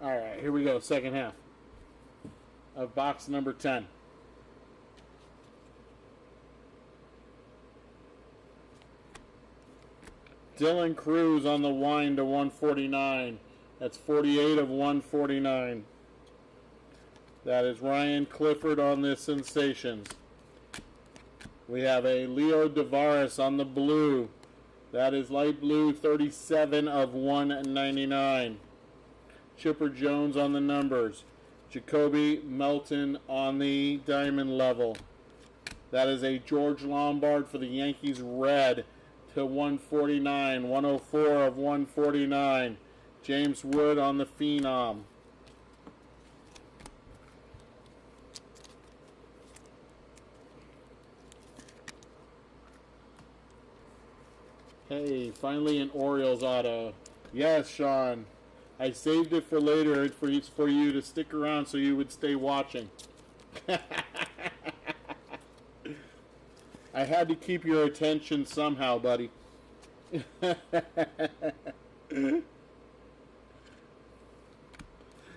All right, here we go. Second half of box number 10. Dylan Cruz on the wine to 149. That's 48 of 149. That is Ryan Clifford on the Sensations. We have a Leo Tavares on the blue. That is light blue, 37 of 199. Chipper Jones on the numbers. Jacoby Melton on the diamond level. That is a George Lombard for the Yankees red to 149. 104 of 149. James Wood on the Phenom. Hey, finally an Orioles auto. Yes, Sean. I saved it for later for you to stick around so you would stay watching. I had to keep your attention somehow, buddy.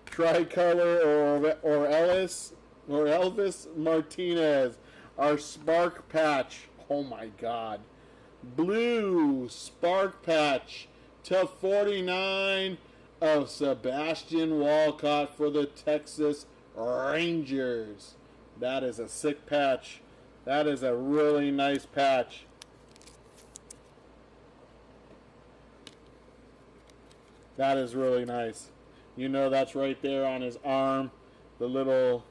Tricolor or Elvis Martinez. Our Spark Patch. Oh my God. Blue Spark Patch to 49 of Sebastian Walcott for the Texas Rangers. That is a sick patch. That is a really nice patch. That is really nice. You know that's right there on his arm. The little...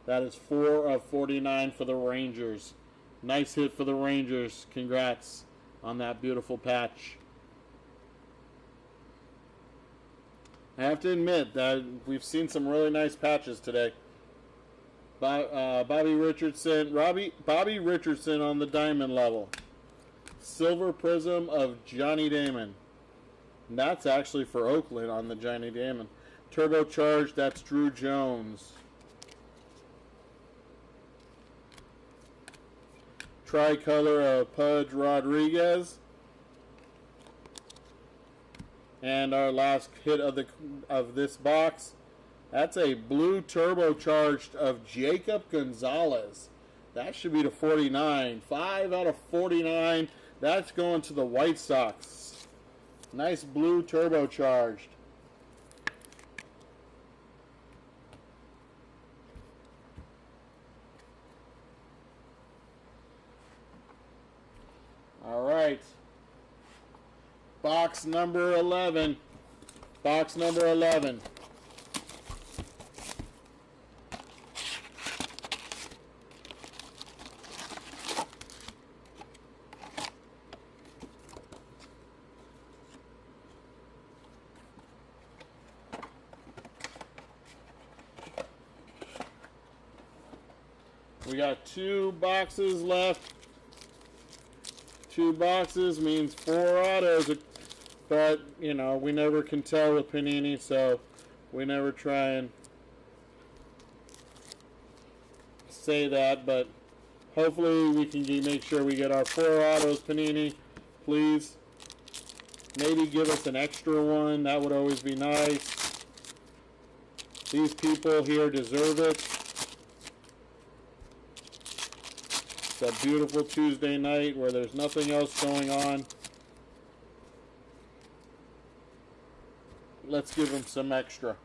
That is 4 of 49 for the Rangers. Nice hit for the Rangers. Congrats on that beautiful patch. I have to admit that we've seen some really nice patches today. Bobby Richardson on the diamond level. Silver Prism of Johnny Damon. And that's actually for Oakland on the Johnny Damon. Turbocharged, that's Drew Jones. Tricolor of Pudge Rodriguez. And our last hit of this box, that's a blue turbocharged of Jacob Gonzalez. That should be to 49. 5 out of 49. That's going to the White Sox. Nice blue turbocharged. All right. Box number 11. Box number 11. We got 2 boxes left. 2 boxes means 4 autos, but you know we never can tell with Panini, so we never try and say that. But hopefully we can make sure we get our 4 autos, Panini. Please, maybe give us an extra one. That would always be nice. These people here deserve it. It's a beautiful Tuesday night where there's nothing else going on. Let's give them some extra.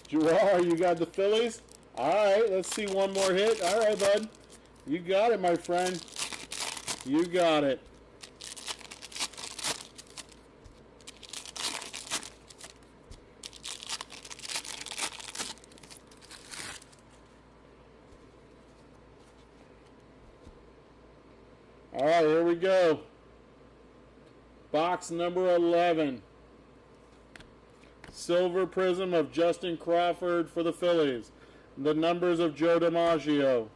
Gerard, you got the Phillies? All right, let's see one more hit. All right, bud. You got it, my friend. You got it. All right, here we go. Box number 11. Silver Prism of Justin Crawford for the Phillies. The numbers of Joe DiMaggio.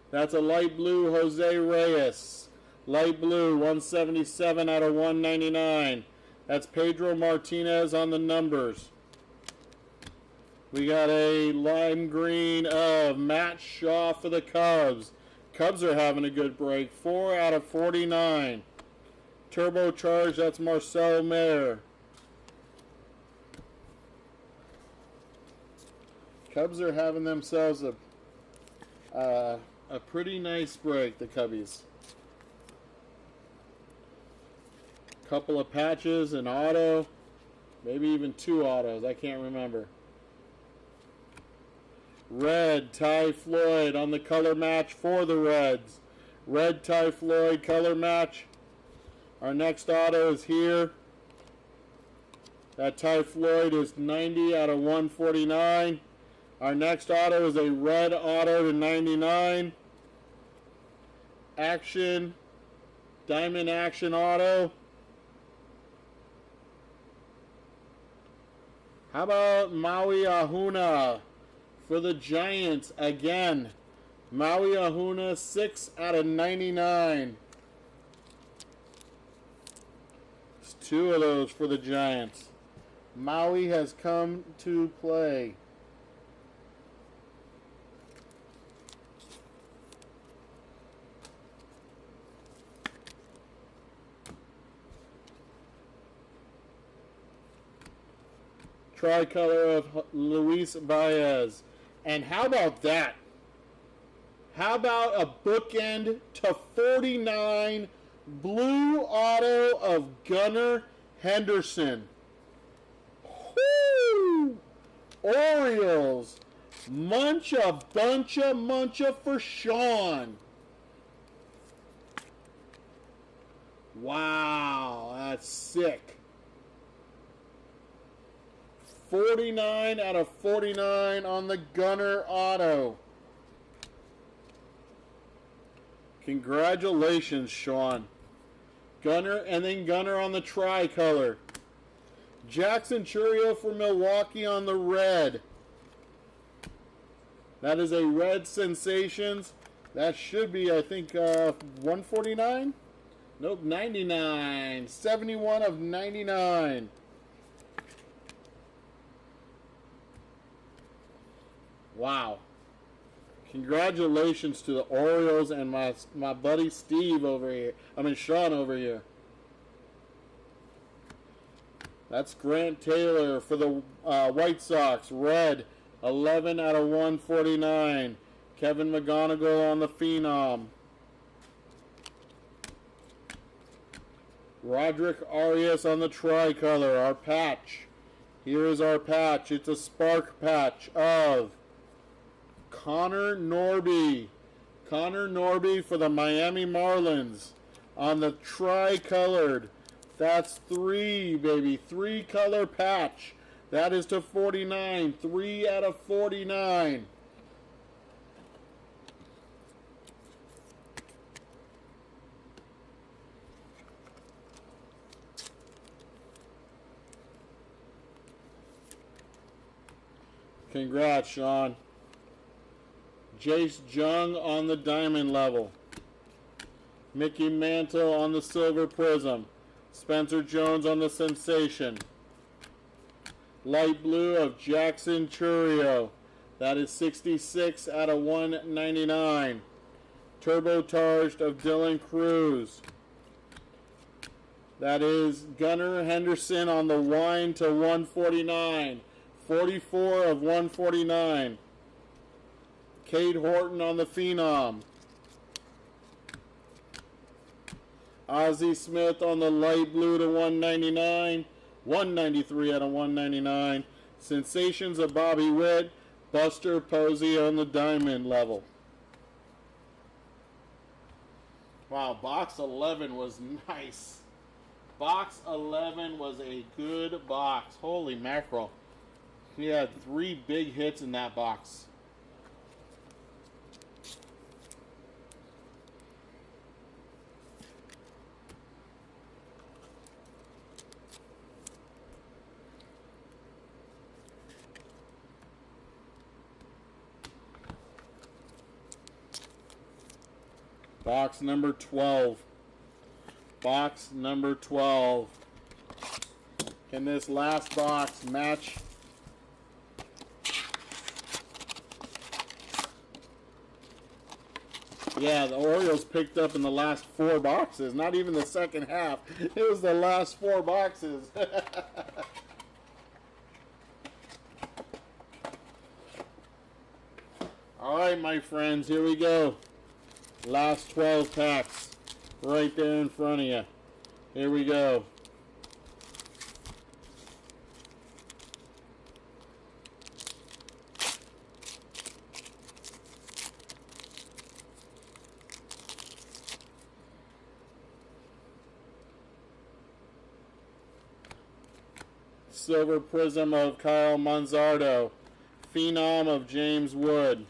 That's a light blue Jose Reyes. Light blue, 177 out of 199. That's Pedro Martinez on the numbers. We got a lime green of Matt Shaw for the Cubs. Cubs are having a good break. 4 out of 49. Turbocharged, that's Marcelo Mayer. Cubs are having themselves a pretty nice break, the Cubbies. Couple of patches, an auto, maybe even 2 autos, I can't remember. Red, Ty Floyd on the color match for the Reds. Red Ty Floyd color match. Our next auto is here. That Ty Floyd is 90 out of 149. Our next auto is a red auto to 99. Action, Diamond Action auto. How about Maui Ahuna for the Giants again? Maui Ahuna, 6 out of 99. It's 2 of those for the Giants. Maui has come to play. Tricolor of Luis Baez. And how about that? How about a bookend to 49 blue auto of Gunnar Henderson? Woo! Orioles. Muncha for Sean. Wow, that's sick. 49 out of 49 on the Gunnar auto. Congratulations, Sean. Gunnar, and then Gunnar on the tricolor. Jackson Chourio for Milwaukee on the red. That is a red Sensations. That should be, I think, 149? Nope, 99. 71 of 99. Wow. Congratulations to the Orioles and my buddy Steve over here. Sean over here. That's Grant Taylor for the White Sox. Red, 11 out of 149. Kevin McGonigal on the Phenom. Roderick Arias on the tricolor. Our patch. Here is our patch. It's a spark patch of Connor Norby. Connor Norby for the Miami Marlins on the tricolored. That's 3, baby. 3 color patch. That is to 49. 3 out of 49. Congrats, Sean. Jace Jung on the diamond level. Mickey Mantle on the silver prism. Spencer Jones on the sensation. Light blue of Jackson Chourio. That is 66 out of 199. Turbocharged of Dylan Cruz. That is Gunnar Henderson on the wine to 149. 44 of 149. Cade Horton on the Phenom. Ozzie Smith on the light blue to 199. 193 out of 199. Sensations of Bobby Witt. Buster Posey on the diamond level. Wow, box 11 was nice. Box 11 was a good box. Holy mackerel. We had 3 big hits in that box. Box number 12. Box number 12. Can this last box match? Yeah, the Orioles picked up in the last 4 boxes. Not even the second half. It was the last 4 boxes. All right, my friends, here we go. Last 12 packs right there in front of you. Here we go. Silver Prism of Kyle Manzardo. Phenom of James Wood.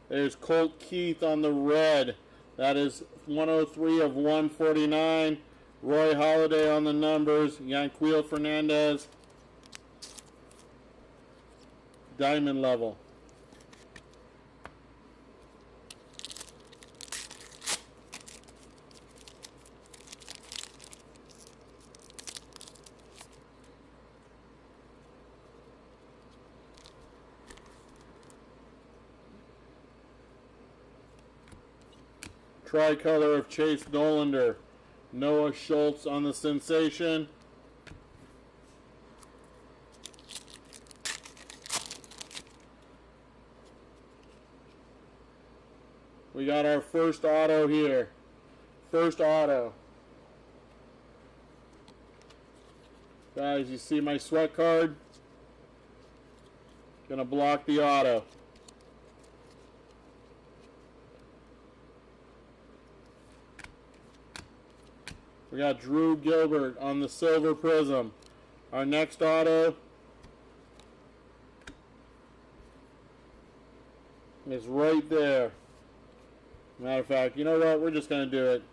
There's Colt Keith on the red. That is 103 of 149. Roy Halladay on the numbers. Yanquiel Fernandez. Diamond level. Tricolor of Chase Dollander. Noah Schultz on the sensation. We got our first auto here. First auto. Guys, you see my sweat card? Gonna block the auto. We got Drew Gilbert on the Silver Prism. Our next auto is right there. Matter of fact, you know what? We're just going to do it.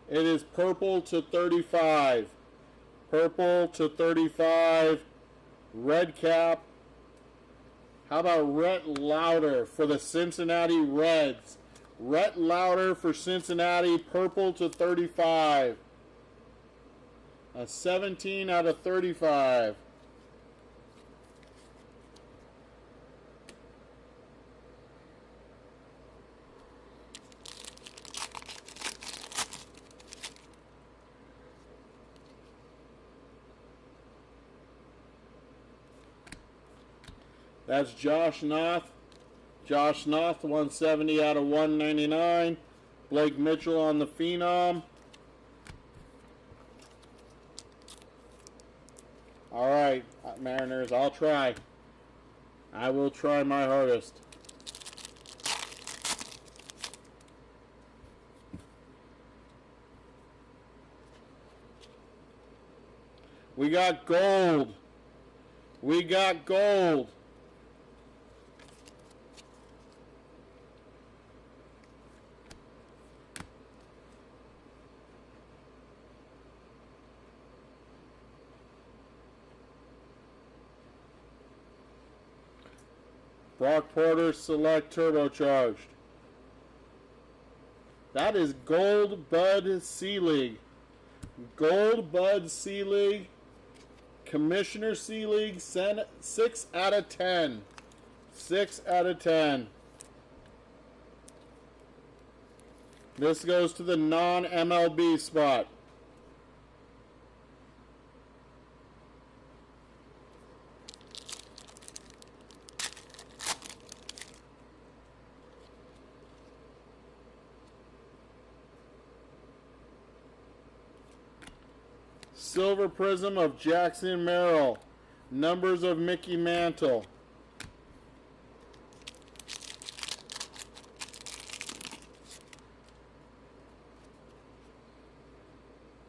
It is purple to 35. Purple to 35. Red cap. How about Rhett Lauder for the Cincinnati Reds? Rhett Lauder for Cincinnati. Purple to 35. A 17 out of 35. That's Josh Noth. Josh Noth, 170 out of 199. Blake Mitchell on the Phenom. All right, Mariners, I'll try. I will try my hardest. We got gold. We got gold. Brock Porter Select Turbocharged. That is Gold Bud C-League. Gold Bud C-League. Commissioner C-League. 6 out of 10. 6 out of 10. This goes to the non-MLB spot. Silver Prism of Jackson Merrill. Numbers of Mickey Mantle.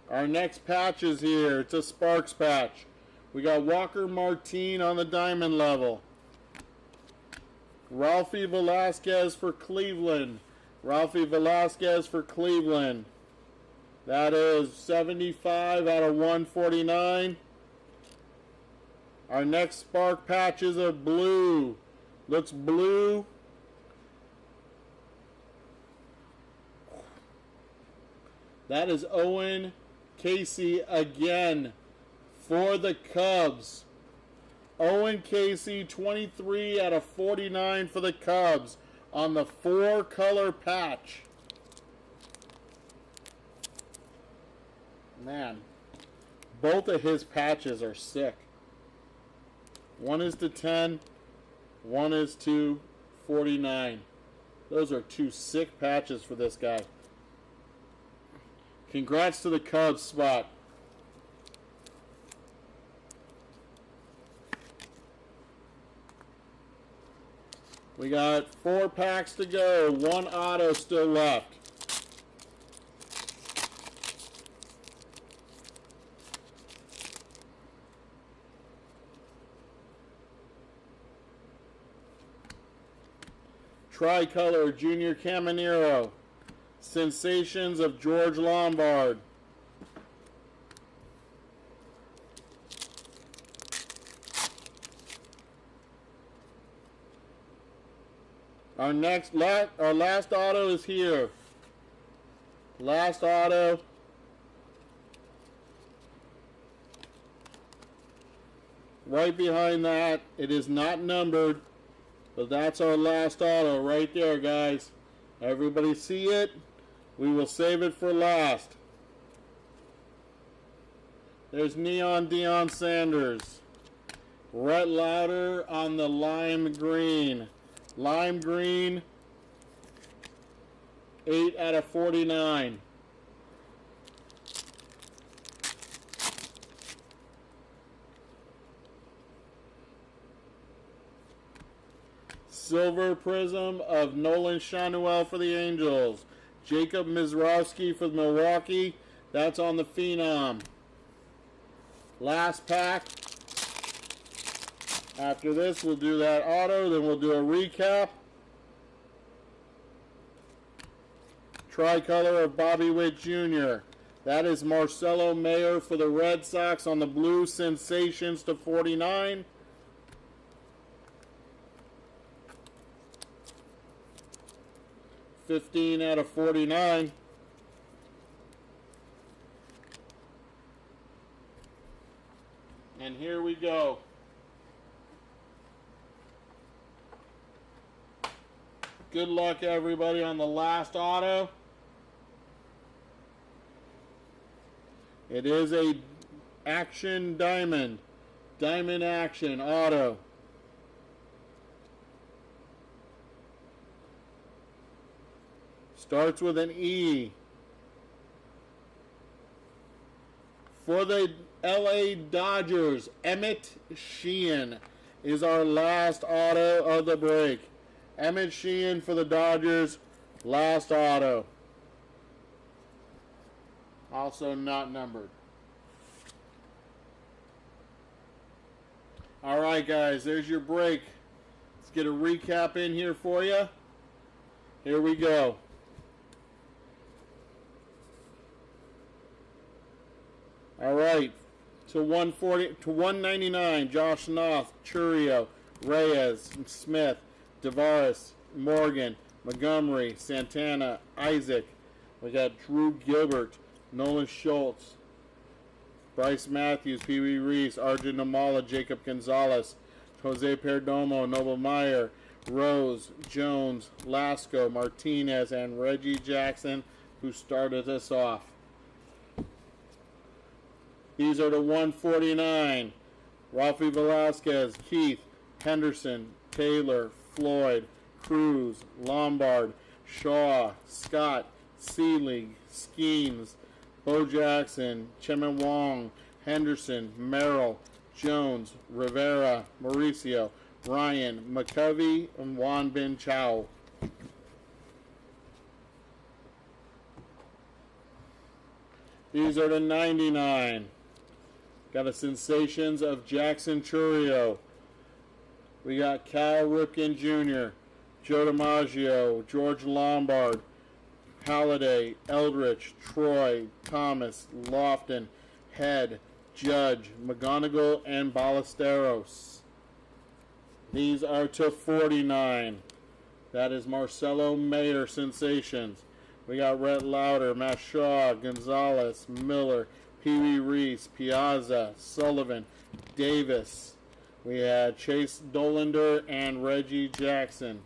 Our next patch is here. It's a Sparks patch. We got Walker Martin on the diamond level. Ralphie Velasquez for Cleveland. Ralphie Velasquez for Cleveland. That is 75 out of 149. Our next Spark patch is a blue. Looks blue. That is Owen Casey again for the Cubs. Owen Casey, 23 out of 49 for the Cubs on the 4-color patch. Man, both of his patches are sick. One is to 10, one is to 49. Those are two sick patches for this guy. Congrats to the Cubs, Spot. We got 4 packs to go. 1 auto still left. Tricolor Junior Caminero. Sensations of George Lombard. Our last auto is here. Last auto. Right behind that, it is not numbered, but that's our last auto right there, guys. Everybody see it? We will save it for last. There's Neon Deion Sanders. Rhett Lauder on the lime green. Lime green, 8 out of 49. Silver Prism of Nolan Shanuel for the Angels. Jacob Mizrowski for Milwaukee. That's on the Phenom. Last pack. After this, we'll do that auto, then we'll do a recap. Tricolor of Bobby Witt Jr. That is Marcelo Mayer for the Red Sox on the blue. Sensations to 49. $15 out of 49. And here we go. Good luck, everybody, on the last auto. It is a Action Diamond. Diamond Action auto. Starts with an E. For the LA Dodgers, Emmett Sheehan is our last auto of the break. Emmett Sheehan for the Dodgers, last auto. Also not numbered. All right, guys, there's your break. Let's get a recap in here for you. Here we go. All right, to 140 to 199, Josh Noth, Churio, Reyes, Smith, Tavares, Morgan, Montgomery, Santana, Isaac. We got Drew Gilbert, Nolan Schultz, Bryce Matthews, Pee Wee Reese, Arjun Namala, Jacob Gonzalez, Jose Perdomo, Noble Meyer, Rose, Jones, Lasco, Martinez, and Reggie Jackson, who started us off. These are the 149. Rafi Velasquez, Keith, Henderson, Taylor, Floyd, Cruz, Lombard, Shaw, Scott, Seelig, Skeens, Bo Jackson, Chemin Wong, Henderson, Merrill, Jones, Rivera, Mauricio, Ryan, McCovey, and Juan Bin Chao. These are the 99. Got a Sensations of Jackson Churio. We got Cal Ripken Jr., Joe DiMaggio, George Lombard, Halliday, Eldridge, Troy, Thomas, Lofton, Head, Judge, McGonigal, and Ballesteros. These are to 49. That is Marcelo Mayer Sensations. We got Rhett Lauder, Matt Shaw, Gonzalez, Miller, Pee Wee Reese, Piazza, Sullivan, Davis. We had Chase Dollander and Reggie Jackson.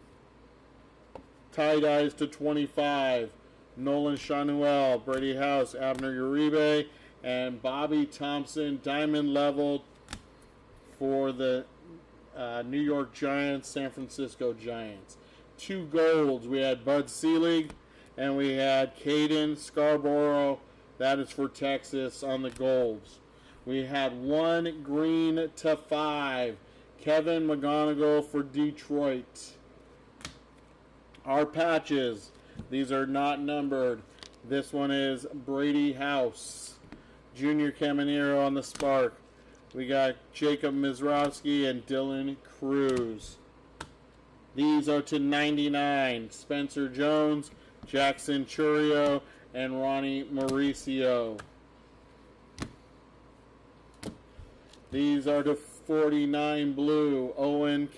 Tie-dyes to 25. Nolan Shanuel, Brady House, Abner Uribe, and Bobby Thompson, diamond level for the New York Giants, San Francisco Giants. 2 golds. We had Bud Selig and we had Caden Scarborough. That is for Texas on the golds. We had 1 green to 5. Kevin McGonigal for Detroit. Our patches. These are not numbered. This one is Brady House. Junior Caminero on the Spark. We got Jacob Mizrowski and Dylan Cruz. These are to 99. Spencer Jones, Jackson Churio, and Ronnie Mauricio. These are to 49 blue. Owen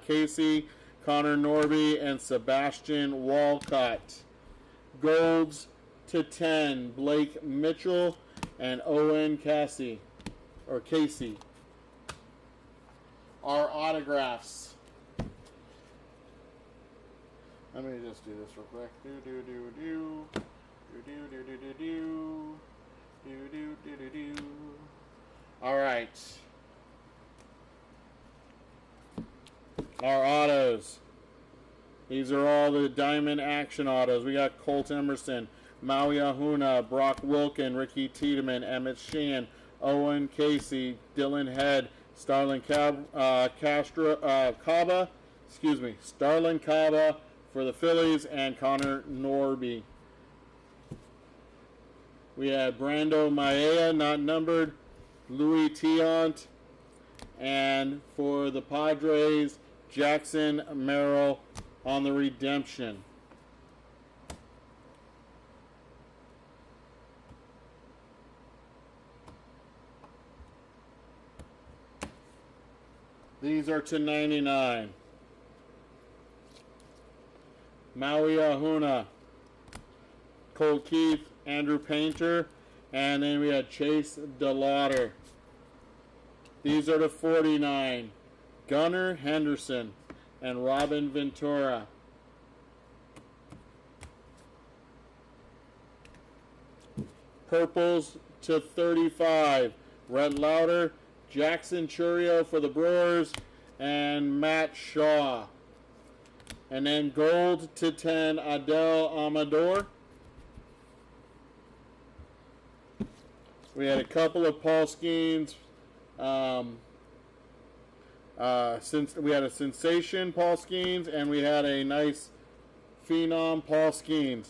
Casey, Connor Norby, and Sebastian Walcott. Golds to 10. Blake Mitchell and Owen Casey. Our autographs. Let me just do this real quick. All right. Our autos. These are all the Diamond Action autos. We got Colt Emerson, Maui Ahuna, Brock Wilkin, Ricky Tiedemann, Emmett Sheehan, Owen Casey, Dylan Head, Starlin Caba for the Phillies, and Connor Norby. We had Brando Maea, not numbered, Louis Tiant, and for the Padres, Jackson Merrill on the redemption. These are to 99. Maui Ahuna, Colt Keith, Andrew Painter, and then we had Chase DeLauder. These are to 49. Gunnar Henderson and Robin Ventura. Purples to 35. Red Lauder, Jackson Churio for the Brewers, and Matt Shaw. And then gold to 10, Adel Amador. We had a couple of Paul Skeens. Since we had a sensation Paul Skeens, and we had a nice phenom Paul Skeens.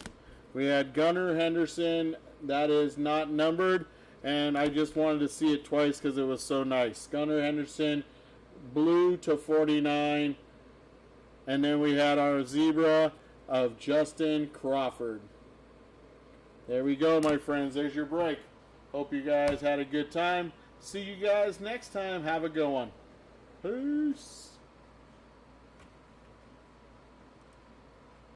We had Gunnar Henderson. That is not numbered, and I just wanted to see it twice because it was so nice. Gunnar Henderson, blue to 49. And then we had our zebra of Justin Crawford. There we go, my friends. There's your break. Hope you guys had a good time. See you guys next time. Have a good one. Peace.